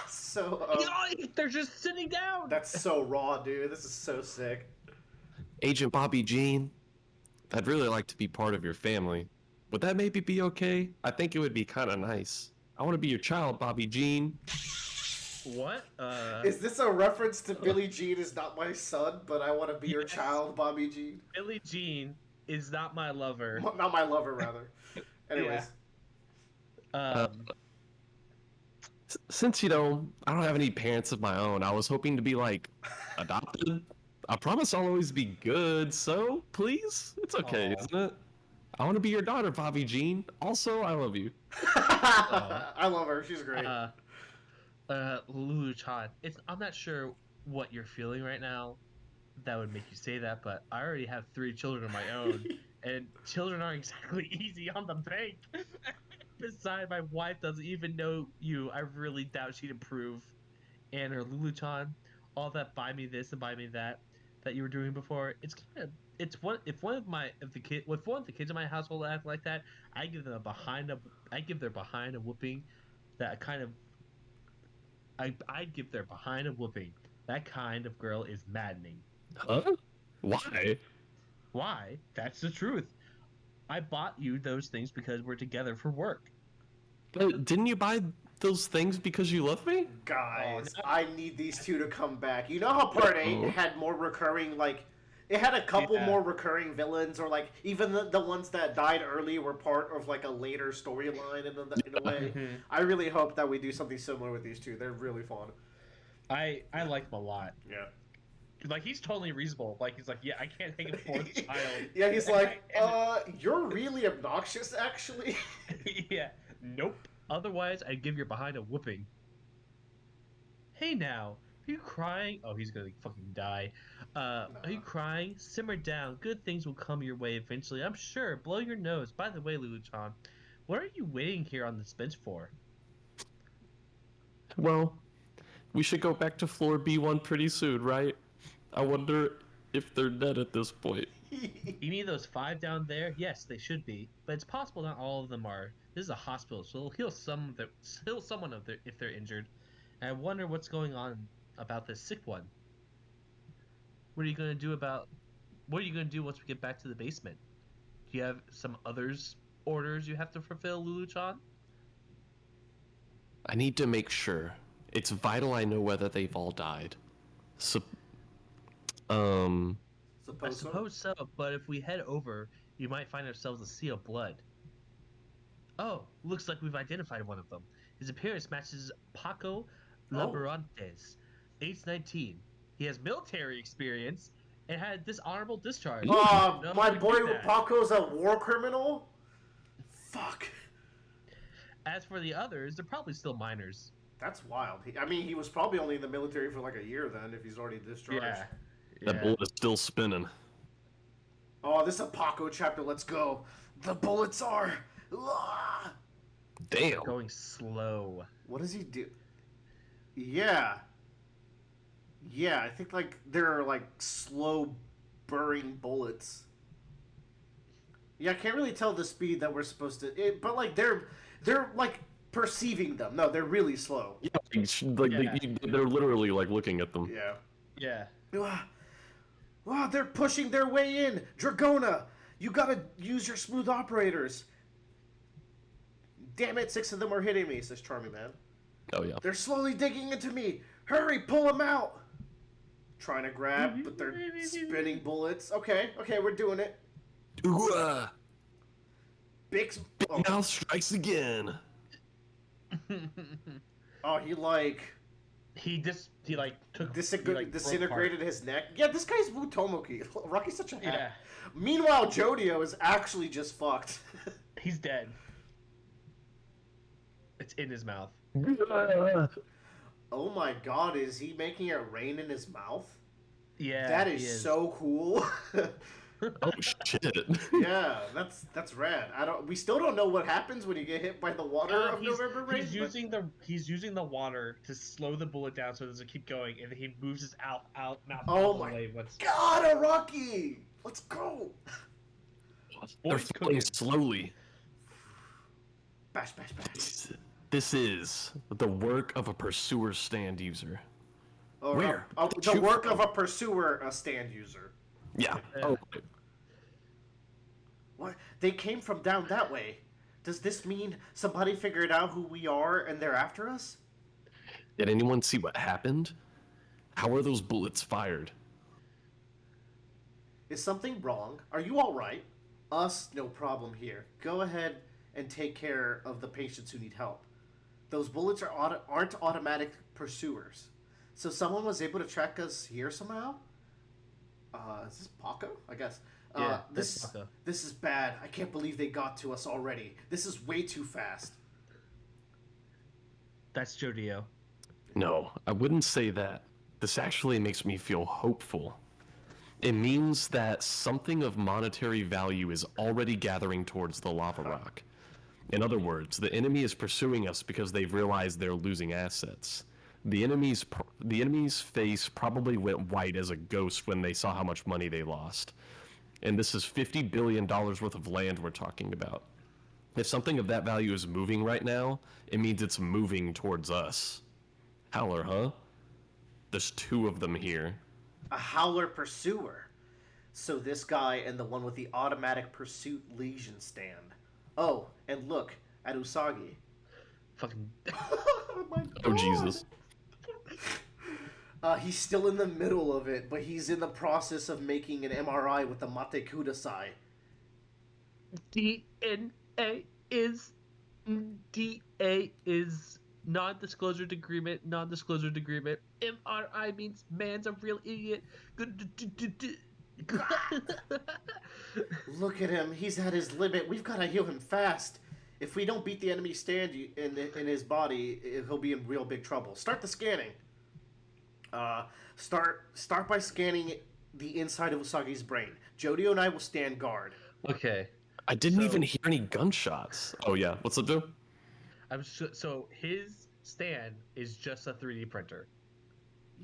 So They're just sitting down. that's so raw, dude. This is so sick. Agent Bobby Jean, I'd really like to be part of your family. Would that maybe be okay? I think it would be kind of nice. I want to be your child, Bobby Jean. What? Is this a reference to Billie Jean is not my son, but I want to be your Yes. child, Bobby Jean? Billie Jean is not my lover. Not my lover, rather. Anyways. Since, I don't have any parents of my own, I was hoping to be, like, adopted. I promise I'll always be good, so please? It's okay, Aw. isn't it? I want to be your daughter, Bobby Jean. Also, I love you. I love her. She's great. Lulu-chan, I'm not sure what you're feeling right now that would make you say that, but I already have 3 children of my own, and children aren't exactly easy on the bank. Besides, my wife doesn't even know you. I really doubt she'd approve. And or Lulu-chan, all that buy me this and buy me that you were doing before, it's kind of if one of the kids in my household act like that, I give their behind a whooping that kind of I'd give their behind a whooping. That kind of girl is maddening. Huh? Why? Why? That's the truth. I bought you those things because we're together for work. But didn't you buy those things because you love me? Guys, no. I need these 2 to come back. You know how Part 8 Uh-oh. had more recurring, like, it had a couple Yeah. more recurring villains, or, like, even the ones that died early were part of, like, a later storyline in a way. Mhm. I really hope that we do something similar with these 2. They're really fun. I like them a lot. Yeah. Like, he's totally reasonable. Like, he's like, yeah, I can't take a 4th child. Yeah, he's And like, I- you're really obnoxious, actually. yeah. Nope. Otherwise, I'd give your behind a whooping. Hey now, are you crying? Oh, he's gonna fucking die. Are you crying? Simmer down. Good things will come your way eventually, I'm sure. Blow your nose. By the way, Lulu-chan, what are you waiting here on this bench for? Well, we should go back to floor B1 pretty soon, right? I wonder if they're dead at this point. You need those 5 down there? Yes, they should be, but it's possible not all of them are. This is a hospital, so it'll heal someone of their, if they're injured. And I wonder what's going on about this sick one. What are you going to do about? What are you going to do once we get back to the basement? Do you have some others orders you have to fulfill, Lulu-chan? I need to make sure. It's vital I know whether they've all died. So, I Suppose so. suppose so, but if we head over, you might find ourselves a sea of blood. Oh, looks like we've identified one of them. His appearance matches Paco Laborantes, age 19. He has military experience and had dishonorable discharge. No, My we boy did that. Paco's a war criminal? Fuck. As for the others, they're probably still minors. That's wild. I mean, he was probably only in the military for like a year then, if he's already discharged. that bullet is still spinning. Oh, this is a Paco chapter. Let's go. The bullets are. Ah! Damn. Going slow. What does he do? Yeah. Yeah, I think like they're like slow burring bullets. Yeah, I can't really tell the speed that we're supposed to. But like they're like perceiving them. No, they're really slow. Yeah, like Yeah. they're literally like looking at them. Yeah. Yeah. Wow, they're pushing their way in. Dragona, you gotta use your smooth operators. Damn it, 6 of them are hitting me, says Charming Man. Oh yeah. They're slowly digging into me. Hurry, pull them out. Trying to grab, but they're spinning bullets. Okay, we're doing it. Ooh, Big Big Mouth strikes again. Oh, he like he like took disintegrated his neck. Yeah, this guy's Mutomoki. Rocky's such a hack. Yeah, Meanwhile, Jodio is actually just fucked. he's dead. It's in his mouth. Oh my god, is he making it rain in his mouth? Yeah, That he is so cool. Oh shit. Yeah, that's rad. We still don't know what happens when you get hit by the water of November rain. He's using the water to slow the bullet down so it doesn't keep going, and then he moves his mouth Oh all the my way once. God, a Rocky! Let's go! They're Boys falling cooking. slowly. Bash, bash, bash. This is the work of a pursuer stand user. Oh, Where? the Shoot work from. of a pursuer, a stand user. Yeah. Yeah. Oh. What? They came from down that way. Does this mean somebody figured out who we are and they're after us? Did anyone see what happened? How are those bullets fired? Is something wrong? Are you alright? Us, no problem here. Go ahead and take care of the patients who need help. Those bullets aren't automatic pursuers. So someone was able to track us here somehow? Is this Paco? I guess. Yeah, that's Paco. This is bad. I can't believe they got to us already. This is way too fast. That's Jodio. No, I wouldn't say that. This actually makes me feel hopeful. It means that something of monetary value is already gathering towards the lava rock. In other words, the enemy is pursuing us because they've realized they're losing assets. The enemy's face probably went white as a ghost when they saw how much money they lost. And this is $50 billion worth of land we're talking about. If something of that value is moving right now, it means it's moving towards us. Howler, huh? There's 2 of them here. A Howler pursuer. So this guy and the one with the automatic pursuit legion stand. Oh, and look at Usagi. Fucking. Oh my Oh, God. Jesus. He's still in the middle of it, but he's in the process of making an MRI with the Mate Kudasai. DNA is non-disclosure agreement. Non-disclosure agreement. MRI means man's a real idiot. Look at him. He's at his limit. We've got to heal him fast. If we don't beat the enemy stand in his body, he'll be in real big trouble. Start the scanning. Start by scanning the inside of Usagi's brain. Jodio and I will stand guard. Okay. I didn't even hear any gunshots. Oh yeah, what's up, Joe? So his stand is just a 3D printer.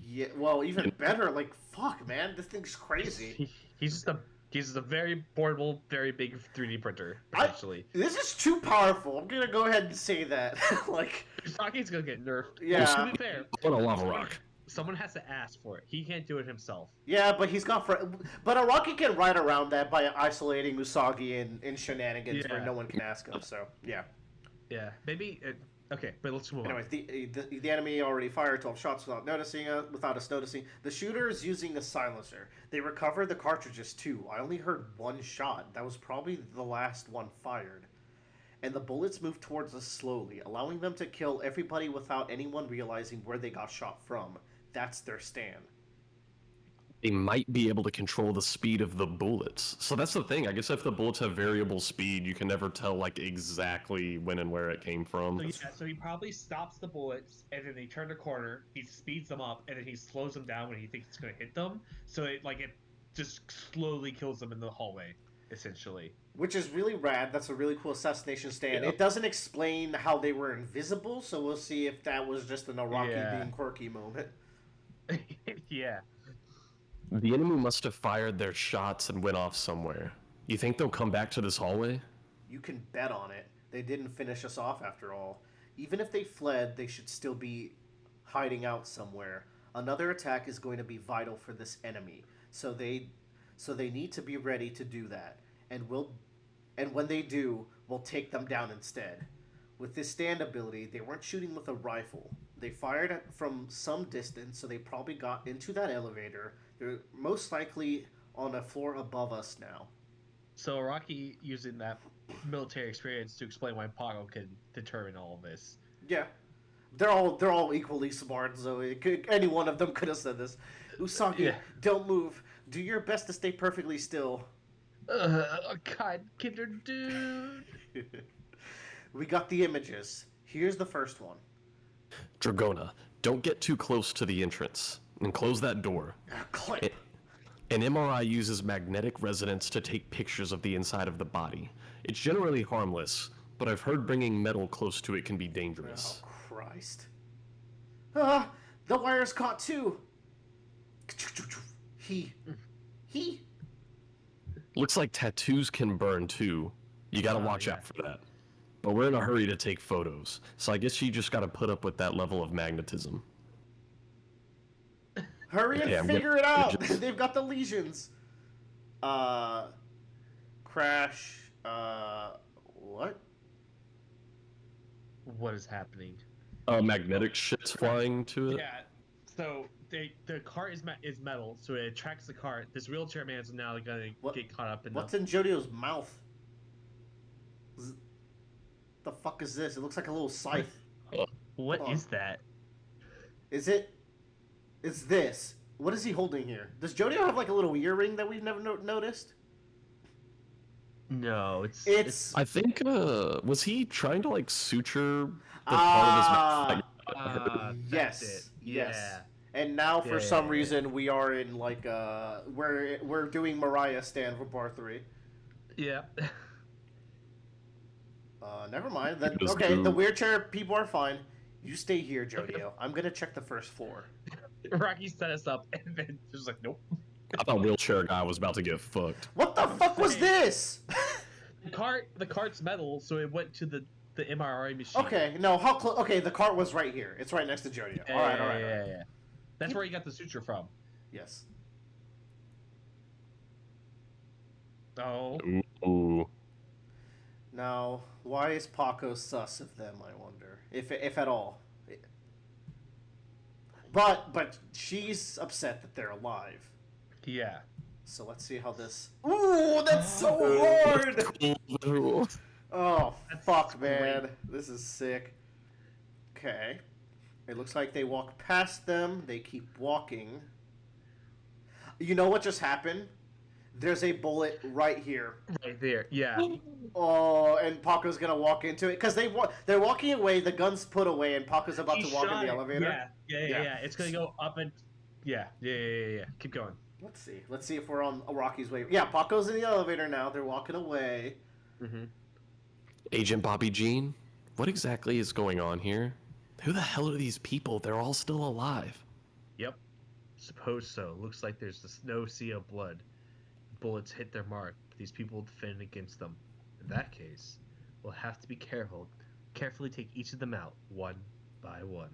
Yeah, well, even better. Like, fuck, man, this thing's crazy. He's just a Uses a very portable, very big 3D printer, essentially. This is too powerful. I'm gonna go ahead and say that. Like, Usagi's gonna get nerfed. Well, To yeah, be fair, what a lava rock. someone has to ask for it. He can't do it himself. yeah, but he's got. But Araki can ride around that by isolating Usagi in shenanigans where Yeah. no one can ask him. So yeah. Yeah, maybe. Okay, but let's move Anyways, the enemy already fired 12 shots without us noticing. The shooter is using a silencer. They recovered the cartridges too. I only heard one shot. That was probably the last one fired. And the bullets moved towards us slowly, allowing them to kill everybody without anyone realizing where they got shot from. That's their stand. They might be able to control the speed of the bullets. So that's the thing. I guess if the bullets have variable speed, you can never tell like exactly when and where it came from. So yeah, so he probably stops the bullets, and then they turn the corner. He speeds them up, and then he slows them down when he thinks it's going to hit them. So it just slowly kills them in the hallway, essentially. Which is really rad. That's a really cool assassination stand. Yeah. It doesn't explain how they were invisible, so we'll see if that was just an Araki Yeah. being quirky moment. Yeah. The enemy must have fired their shots and went off somewhere. You think they'll come back to this hallway? You can bet on it. They didn't finish us off after all. Even if they fled, they should still be hiding out somewhere. Another attack is going to be vital for this enemy, so they need to be ready to do that. And when they do, we'll take them down instead. With this stand ability, they weren't shooting with a rifle. They fired from some distance, so they probably got into that elevator. They're most likely on a floor above us now. So Rocky using that military experience to explain why Pago can determine all of this. Yeah, they're all equally smart, so any one of them could have said this. Usagi, Yeah. don't move. Do your best to stay perfectly still. God, kinder dude. We got the images. Here's the first one. Dragona, don't get too close to the entrance. And close that door. Click. An MRI uses magnetic resonance to take pictures of the inside of the body. It's generally harmless, but I've heard bringing metal close to it can be dangerous. Oh, Christ. Ah, the wire's caught too. He. Looks like tattoos can burn too. You gotta watch yeah. out for that. But we're in a hurry to take photos, so I guess you just gotta put up with that level of magnetism. Hurry and Okay, I'm figure gonna- it out. They've got the lesions. Crash. What? What is happening? Magnetic shit's flying to it. Yeah. So the cart is metal, so it attracts the cart. This wheelchair man's now gonna What- get caught up in What's the. in Jodio's mouth? The fuck is this? It looks like a little scythe. What Hold on. is that? Is it? It's this. What is he holding here? Does Jodio have like a little earring that we've never noticed? No, It's. I think, was he trying to like suture the Ah, part of his mouth? yes. That's it. Yes. Yeah. And now, for Yeah, some yeah. reason, we are in like we're doing Mariah stand for part 3. Yeah. Never mind. Then Just okay, the do- wheelchair people are fine. You stay here, Jodio. I'm gonna check the first floor. Rocky set us up, and then just like, nope. I thought wheelchair guy was about to get fucked. What the fuck was this? The cart's metal, so it went to the MRI machine. Okay, no, how close? Okay, the cart was right here. It's right next to Jodio. Yeah, All right, all right. yeah. That's where you got the suture from. Yes. Oh. Ooh. Now, why is Paco sus of them? I wonder, if at all. But she's upset that they're alive. Yeah. So let's see how this. Ooh, that's so hard. Ooh. Oh That's fuck, great. man, this is sick. Okay, it looks like they walk past them. They keep walking. You know what just happened? There's a bullet right here. Right there. Yeah. Oh, and Paco's gonna walk into it because they're walking away. The gun's put away, and Paco's about He to walk in shot the it. elevator. Yeah. It's gonna go up and. Yeah. Keep going. Let's see. Let's see if we're on Rocky's way. Yeah, Paco's in the elevator now. They're walking away. Mm-hmm. Agent Bobby Jean, what exactly is going on here? Who the hell are these people? They're all still alive. Yep. Suppose so. Looks like there's no sea of blood. bullets hit their mark, but these people defend against them. In that case, we'll have to be careful. Carefully take each of them out, one by one.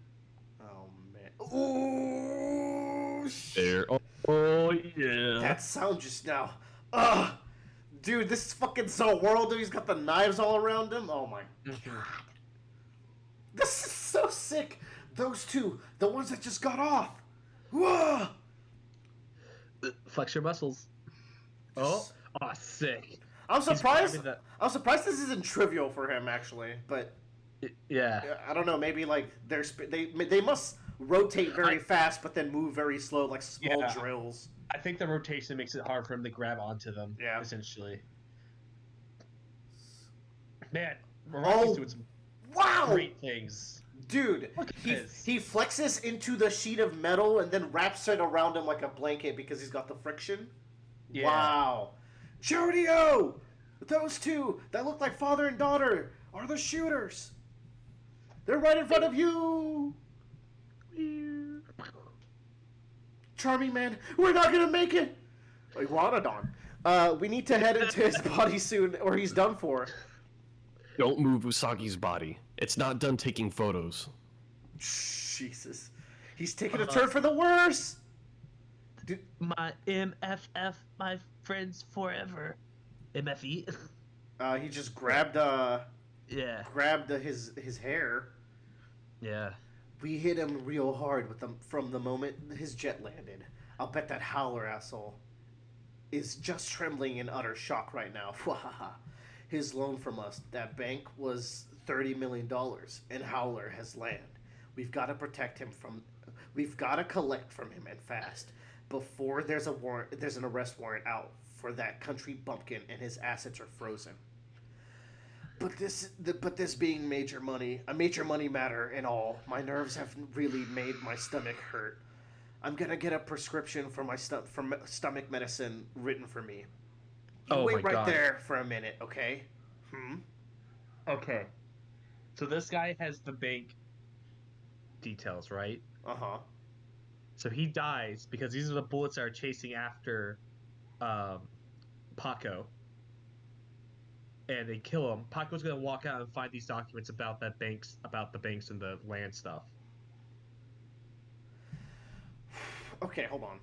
Oh man. Ooh. There. Oh yeah. That sound just now. Ugh. Dude, this is fucking so world. He's got the knives all around him. Oh my Mhm. god. This is so sick. Those two, the ones that just got off. Whoa. Flex your muscles. Oh, sick. I'm He's surprised. grabbing the- I'm surprised this isn't trivial for him actually, but Yeah. I don't know. Maybe like they must rotate very fast, but then move very slow, like small Yeah. drills. I think the rotation makes it hard for him to grab onto them. Yeah. Essentially. Man, Oh, Rocky's doing some Wow, great things. dude! Look at this. He flexes into the sheet of metal and then wraps it around him like a blanket because he's got the friction. Yeah. Wow, Jodio! Those two that look like father and daughter are the shooters. They're right in front of you. Charming man, we're not gonna make it. Iguanodon. We need to head into his body soon, or he's done for. Don't move Usagi's body. It's not done taking photos. Jesus, he's taking a turn for the worse. Dude, My MFF, my friends forever. MFE? he just grabbed Yeah. his hair. Yeah. We hit him real hard with them from the moment his jet landed. I'll bet that Howler asshole is just trembling in utter shock right now. His loan from us, that bank, was $30 million, and Howler has land. We've got to protect him from. We've got to collect from him and fast before there's an arrest warrant out for that country bumpkin and his assets are frozen. But this being a major money matter and all, my nerves have really made my stomach hurt. I'm gonna get a prescription for my stomach medicine written for me. You wait right there for a minute, okay? Okay. So this guy has the bank details, right? Uh-huh. So he dies because these are the bullets that are chasing after Paco. And they kill him. Paco's gonna walk out and find these documents about the banks and the land stuff. Okay, hold on.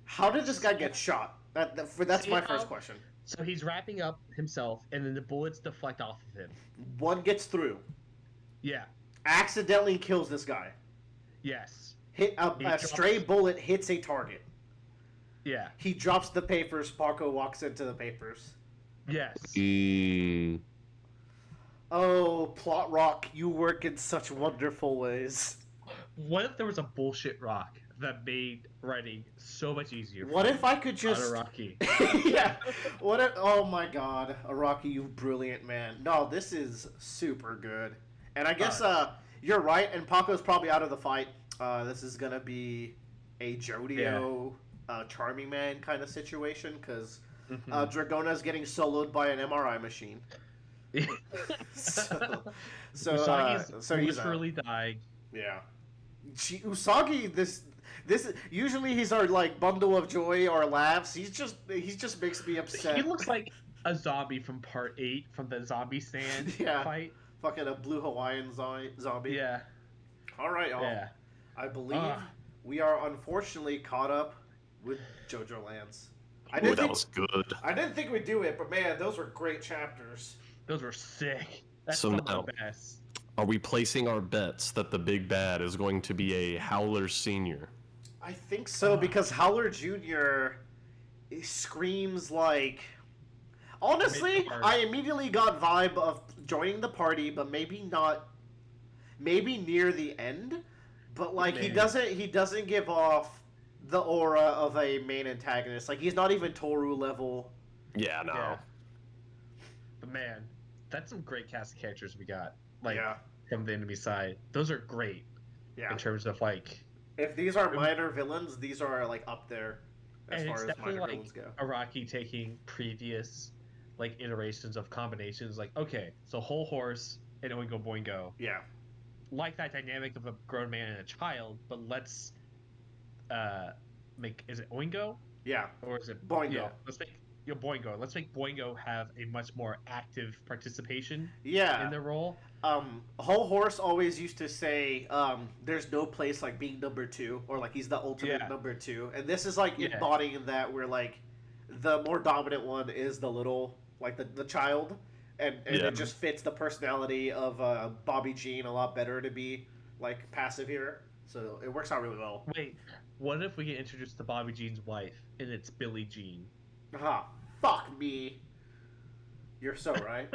How did this guy get shot? That's my first question. So he's wrapping up himself, and then the bullets deflect off of him. One gets through. Yeah. Accidentally kills this guy. Yes. A stray bullet hits a target. Yeah. He drops the papers. Paco walks into the papers. Yes. Oh, Plot Rock, you work in such wonderful ways. What if there was a bullshit rock that made writing so much easier? What if I could just... Araki. Yeah. What if... Oh my god. Araki, you brilliant man. No, this is super good. And I guess you're right, and Paco's probably out of the fight. This is gonna be a Jodio, Charming Man kind of situation, because Dragona's getting soloed by an MRI machine. so Usagi's he's literally dying. Yeah. Usagi, this usually he's our like bundle of joy or laughs. He just makes me upset. He looks like a zombie from Part 8 from the zombie stand fight. Fucking a blue Hawaiian zombie. Yeah. All right, y'all. Yeah. I believe we are unfortunately caught up with Jojolands. That was good. I didn't think we'd do it, but man, those were great chapters. Those were sick. That's So some now- of the best. Are we placing our bets that the big bad is going to be a Howler Senior? I think so, because Howler Jr. screams like... Honestly, I immediately got vibe of joining the party, but maybe not... Maybe near the end, but like he doesn't give off the aura of a main antagonist. Like he's not even Toru level. Yeah, no. Yeah. But man, that's some great cast of characters we got. Like Yeah. from the enemy side. Those are great Yeah. in terms of like If these are minor villains, these are like up there as and far it's as definitely minor like villains go. Araki taking previous like iterations of combinations like, okay, so whole horse and Oingo Boingo. Yeah. Like that dynamic of a grown man and a child, but let's make is it Oingo? Yeah, or is it Boingo. yeah? Let's make Boingo. Let's make Boingo have a much more active participation in Yeah. the role. Whole Horse always used to say, "There's no place like being number two," or like he's the ultimate Yeah, number two, and this is like yeah, embodying that, where like the more dominant one is the little, like the child, and Yeah. it just fits the personality of Bobby Jean a lot better to be like passive here, so it works out really well. Wait, what if we get introduced to Bobby Jean's wife and it's Billie Jean? Ah, fuck me. You're so right.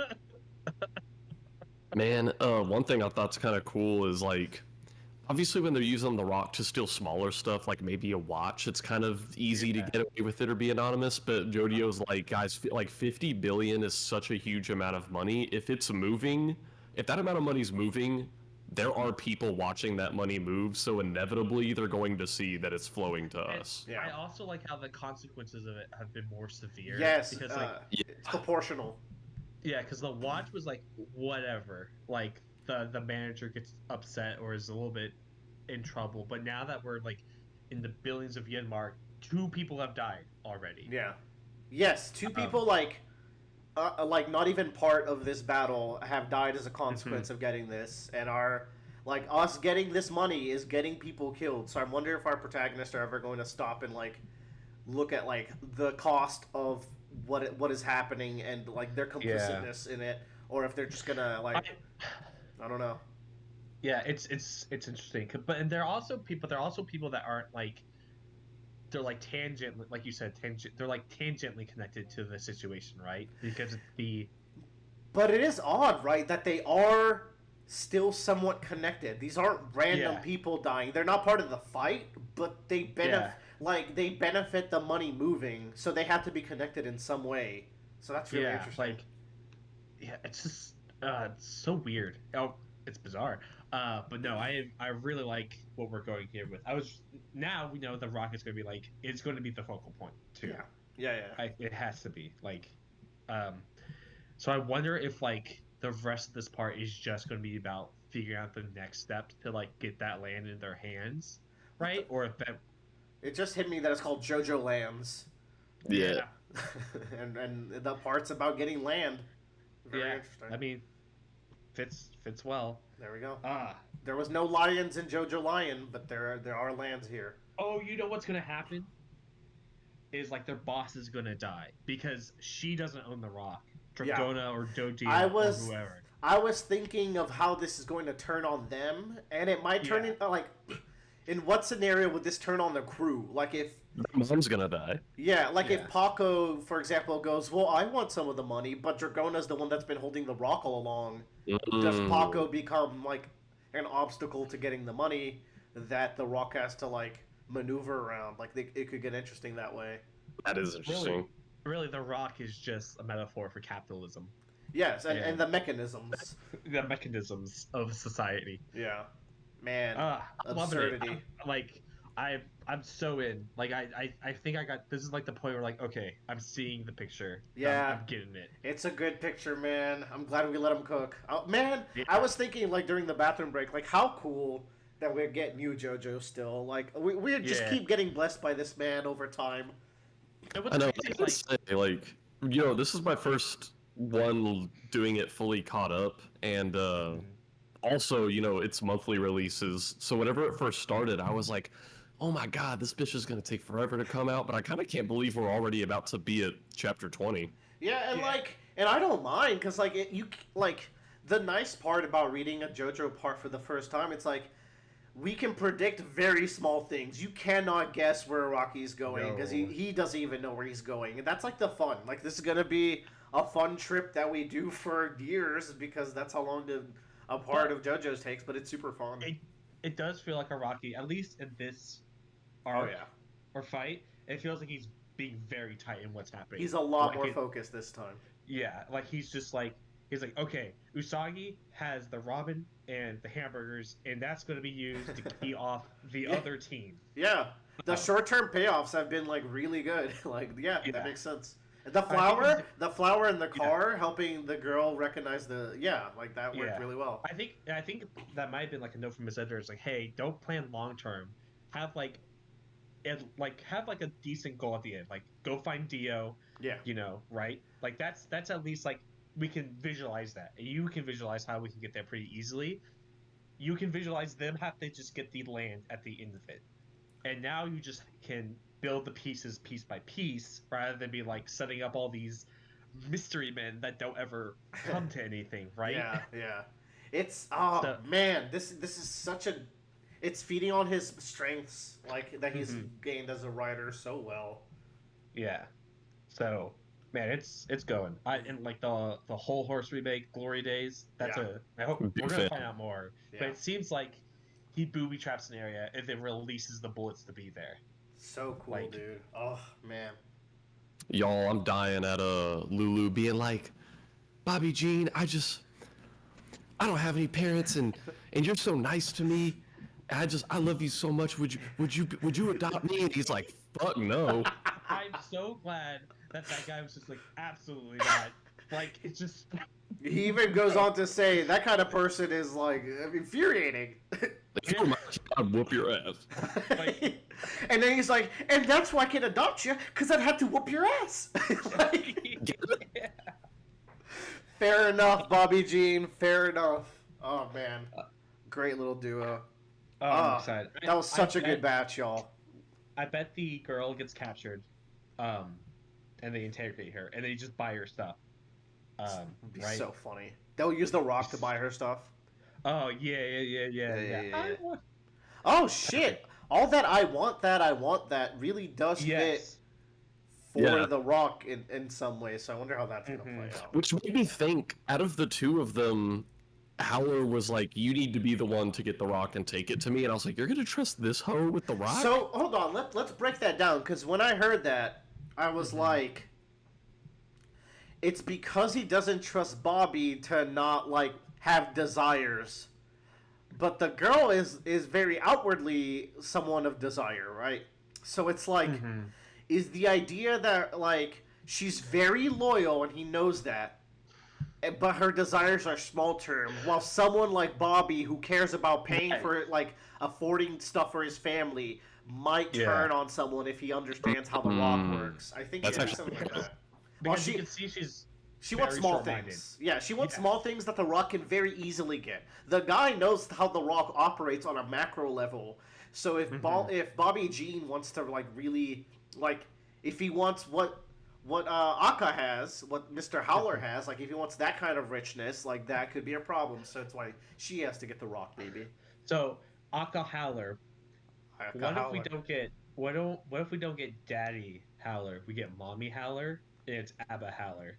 Man, one thing I thought's kind of cool is like, obviously when they're using The Rock to steal smaller stuff, like maybe a watch, it's kind of easy to Yeah. get away with it or be anonymous. But Jodio's like, guys, like 50 billion is such a huge amount of money. If it's moving, if that amount of money's moving, there are people watching that money move. So inevitably, they're going to see that it's flowing to And us. Yeah. I also like how the consequences of it have been more severe. Yes, because like Yeah. it's proportional. yeah, because the watch was like whatever. Like the manager gets upset or is a little bit in trouble, but now that we're like in the billions of yen mark, 2 people have died already. Yeah. Yes, two Um, people like not even part of this battle have died as a consequence of getting this, and are like us getting this money is getting people killed. So I wonder if our protagonists are ever going to stop and like look at like the cost of what is happening and like their complicitness in it, or if they're just gonna like I don't know. Yeah, it's interesting, but and there are also people that aren't like they're like tangent, like you said, tangent. They're like tangentially connected to the situation, right? Because it's the But it is odd, right, that they are still somewhat connected. These aren't random Yeah. people dying. They're not part of the fight, but they benefit Yeah. they benefit the money moving, so they have to be connected in some way. So that's really interesting. like yeah, it's just it's so weird. Oh, it's bizarre. But no, I really like what we're going here with. Now we know the Rock is going to be like it's going to be the focal point too. Yeah. Yeah, yeah. It has to be like, um, so I wonder if like the rest of this part is just going to be about figuring out the next step to like get that land in their hands, right? Or if that It just hit me that it's called Jojolands. Yeah. and the part's about getting land. Very yeah. interesting. I mean, fits well. There we go. Ah. There was no lions in Jojo Lion, but there are lands here. Oh, you know what's gonna happen? Is like their boss is gonna die because she doesn't own the rock. Yeah. Dragona or Doji or whoever. I was thinking of how this is going to turn on them, and it might turn Yeah. into like, in what scenario would this turn on the crew? Like if, Mom's gonna die. yeah, Yeah. if Paco, for example, goes, well, I want some of the money, but Dragona's the one that's been holding the rock all along. Does Mm. Paco become like an obstacle to getting the money that the rock has to like maneuver around? Like it could get interesting that way. That is interesting. Really, the rock is just a metaphor for capitalism, Yes, Yeah. and the mechanisms. the mechanisms of society. Yeah, man, I'm loving it. absurdity. I'm so in. Like I think I got this is like the point where like okay, I'm seeing the picture. Yeah. I'm getting it. It's a good picture, man. I'm glad we let him cook. Oh, man, Yeah. I was thinking, like, during the bathroom break, like, how cool that we're getting you, JoJo, still. Like, we just Yeah. keep getting blessed by this man over time. And what's I know. crazy I is, gotta say, like, this is my first one doing it fully caught up, and also, it's monthly releases. So whenever it first started, I was like, "Oh my god, this bitch is gonna take forever to come out." But I kind of can't believe we're already about to be at chapter 20. Yeah, and, Yeah. like, and I don't mind, because, like, the nice part about reading a JoJo part for the first time, it's like, we can predict very small things. You cannot guess where Rocky's going, because No. he doesn't even know where he's going. And that's, like, the fun. Like, this is going to be a fun trip that we do for years, because that's how long a part of JoJo's takes, but it's super fun. it does feel like a Rocky, at least in this Oh, arc yeah. or fight. It feels like he's being very tight in what's happening. He's a lot Like more it- focused this time. Yeah, like he's like, okay, Usagi has the ramen and the hamburgers, and that's going to be used to key off the Yeah. other team. Yeah. The short-term payoffs have been, like, really good. Like, yeah, Yeah. that makes sense. The think flower in the car helping the girl recognize like, that worked Yeah. really well. I think that might have been like a note from his editor. It's like, hey, don't plan long term. Have like and like have like a decent goal at the end. Like go find Dio, Yeah. right? Like that's at least like we can visualize that. You can visualize how we can get there pretty easily. You can visualize them have to just get the land at the end of it. And now you just can build the pieces piece by piece rather than be like setting up all these mystery men that don't ever come to anything, right? Yeah, yeah. It's oh So, man, this is such a it's feeding on his strengths like that he's mhm, gained as a writer so well. yeah. So, man, it's going. And like the whole horse remake, Glory Days. That's Yeah, a. I hope Big we're gonna fan. find out more. But yeah. it seems like he booby traps an area and then releases the bullets to be there. So cool, Like, dude. Oh man. Y'all, I'm dying at Lulu being like, Bobby Jean, I don't have any parents, and you're so nice to me. I love you so much. Would you adopt me? And he's like, fuck no. I'm so glad that guy was just like, absolutely not. Like, it's just. He even goes on to say that kind of person is like infuriating. If you were my kid, I'd whoop your ass. Like- and then he's like, and that's why I can adopt you, because I'd have to whoop your ass. Like, Yeah. fair enough, Bobby Jean. Fair enough. Oh man, great little duo. Oh, Ah, I'm excited. that was such I a good bet- batch, y'all. I bet the girl gets captured, um, and they interrogate her, and they just buy her stuff. It'd be Right? so funny. They'll use the Rock to buy her stuff. Oh yeah. Yeah. I want- Oh shit! All that I want that really does fit Yes. for Yeah. the Rock in some way. So I wonder how that's gonna Mhm. play out. Which made me think, out of the two of them, Howler was like, you need to be the one to get the rock and take it to me. And I was like, you're going to trust this hoe with the rock? So hold on, let's break that down because when I heard that, I was like, it's because he doesn't trust Bobby to not like have desires, but the girl is very outwardly someone of desire, right? So it's like, Mhm. is the idea that like she's very loyal and he knows that, but her desires are small term, while someone like Bobby who cares about paying Right. for like affording stuff for his family might Yeah. turn on someone if he understands how the Rock Mm. works. I think That's she did actually something like good. that. Well, Because she you can see she's she wants very small short-minded. things. Yeah, she wants Yeah. small things that the Rock can very easily get. The guy knows how the Rock operates on a macro level. So if Mhm. if Bobby Jean wants to like really like if he wants what Akka has, what Mr. Howler has, like if he wants that kind of richness, like that could be a problem. So it's why she has to get the Rock, baby. So Akka Howler. Akka What if we Howler. don't get what if we don't get Daddy Howler? We get Mommy Howler, and it's Abba Howler.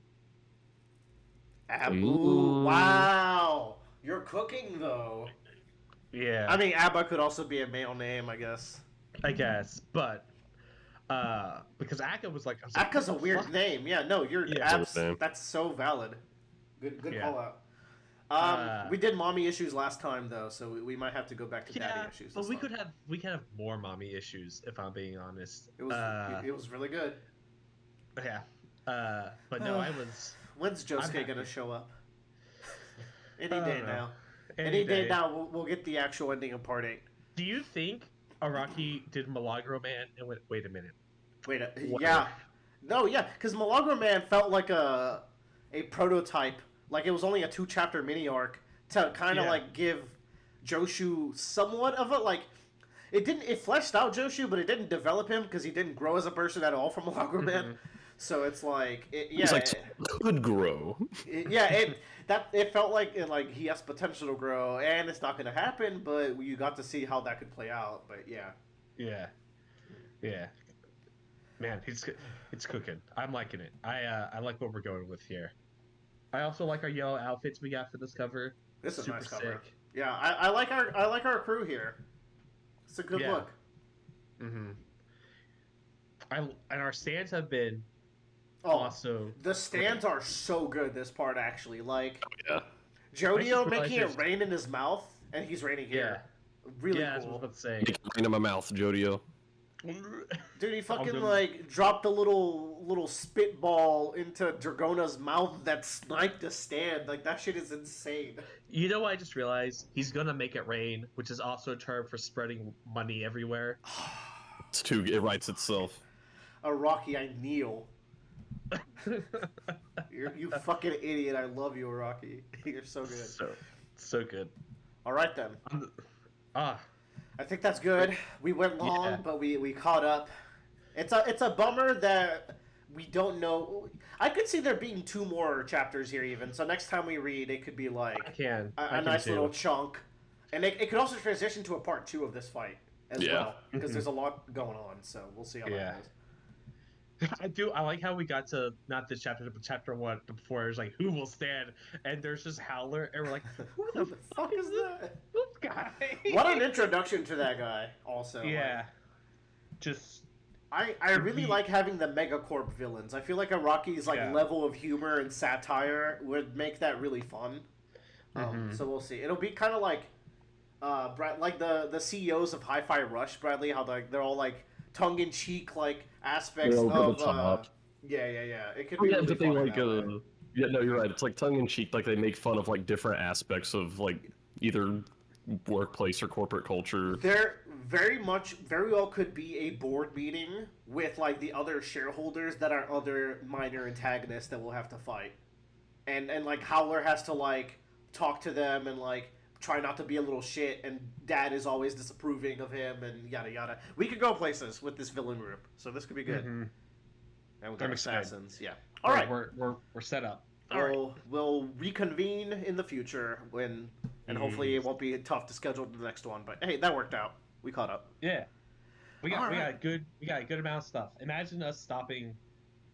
Abu, Ooh. wow, you're cooking though. Yeah, I mean, Abba could also be a male name, I guess. I guess, but because Akka was like, I was like, Akka's a what the weird fuck? name. Yeah, no, you're Yeah. that's so valid. Good Yeah. call out. Uh, We did mommy issues last time though, so we might have to go back to Yeah, daddy issues. but this we time. could have more mommy issues if I'm being honest. It was really good. Yeah. But no, I was When's I'm Josuke happy. gonna show up? Any I don't day know. now. Any day day. now. We'll get the actual ending of part 8. Do you think Araki did Milagro Man and went, wait a minute? Wait, What yeah, no, yeah, because Milagro Man felt like a prototype. Like it was only a 2-chapter mini arc to kind of Yeah. like give Joshu somewhat of a like. It fleshed out Joshu, but it didn't develop him because he didn't grow as a person at all from Milagro Man. Mhm. So it's like, yeah, He's like, could grow. it felt like he has potential to grow, and it's not going to happen. But you got to see how that could play out. But yeah, Yeah. Yeah. Man, it's cooking. I'm liking it. I like what we're going with here. I also like our yellow outfits we got for this cover. this is a Super nice cover. sick. Yeah, I like our crew here. It's a good Yeah. look. Mm-hmm. And our stands have been Oh, also the stands are so good. This part actually, like Yeah. Jodio I just making it realized rain in his mouth, and he's raining here. Really yeah, that's what I cool. was about to say. Make it rain in my mouth, Jodio. Dude, he fucking good. like dropped a little spitball into Dragona's mouth that sniped the stand. Like that shit is insane. You know what I just realized? He's gonna make it rain, which is also a term for spreading money everywhere. It writes itself. Araki, I kneel. You fucking idiot. I love you, Araki. You're so good. So good. All right, then. Ah, I think that's good. We went long, but we caught up. It's a bummer that we don't know. I could see there being 2 more chapters here even. So next time we read, it could be like a nice little chunk. And it could also transition to a part 2 of this fight as well. Because there's a lot going on. So we'll see how that goes. I like how we got to not this chapter, but chapter 1 before. It was like, who will stand? And there's just Howler, and we're like, who the fuck is that? This guy? What an introduction to that guy. Also, yeah. Just. I really like having the Megacorp villains. I feel like Araki's level of humor and satire would make that really fun. So we'll see. It'll be kind of like, like the CEOs of Hi-Fi Rush, Bradley. How they're all like tongue-in-cheek like aspects of. Yeah. It could be really fun. Yeah, no, you're right. It's like tongue-in-cheek. Like they make fun of like different aspects of like either workplace or corporate culture. There very well could be a board meeting with like the other shareholders that are other minor antagonists that we'll have to fight, and like Howler has to like talk to them and like try not to be a little shit, and Dad is always disapproving of him and yada yada. We could go places with this villain group, so this could be good. And we got assassins. Yeah. All right, we're set up. We'll reconvene in the future and hopefully it won't be tough to schedule the next one. But hey, that worked out. We caught up. Yeah, we got a good amount of stuff. Imagine us stopping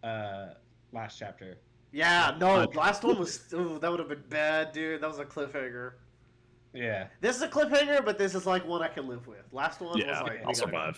last chapter. Yeah, no, last one was that would have been bad, dude. That was a cliffhanger. Yeah, this is a cliffhanger, but this is like one I can live with. Last one was like I'll survive.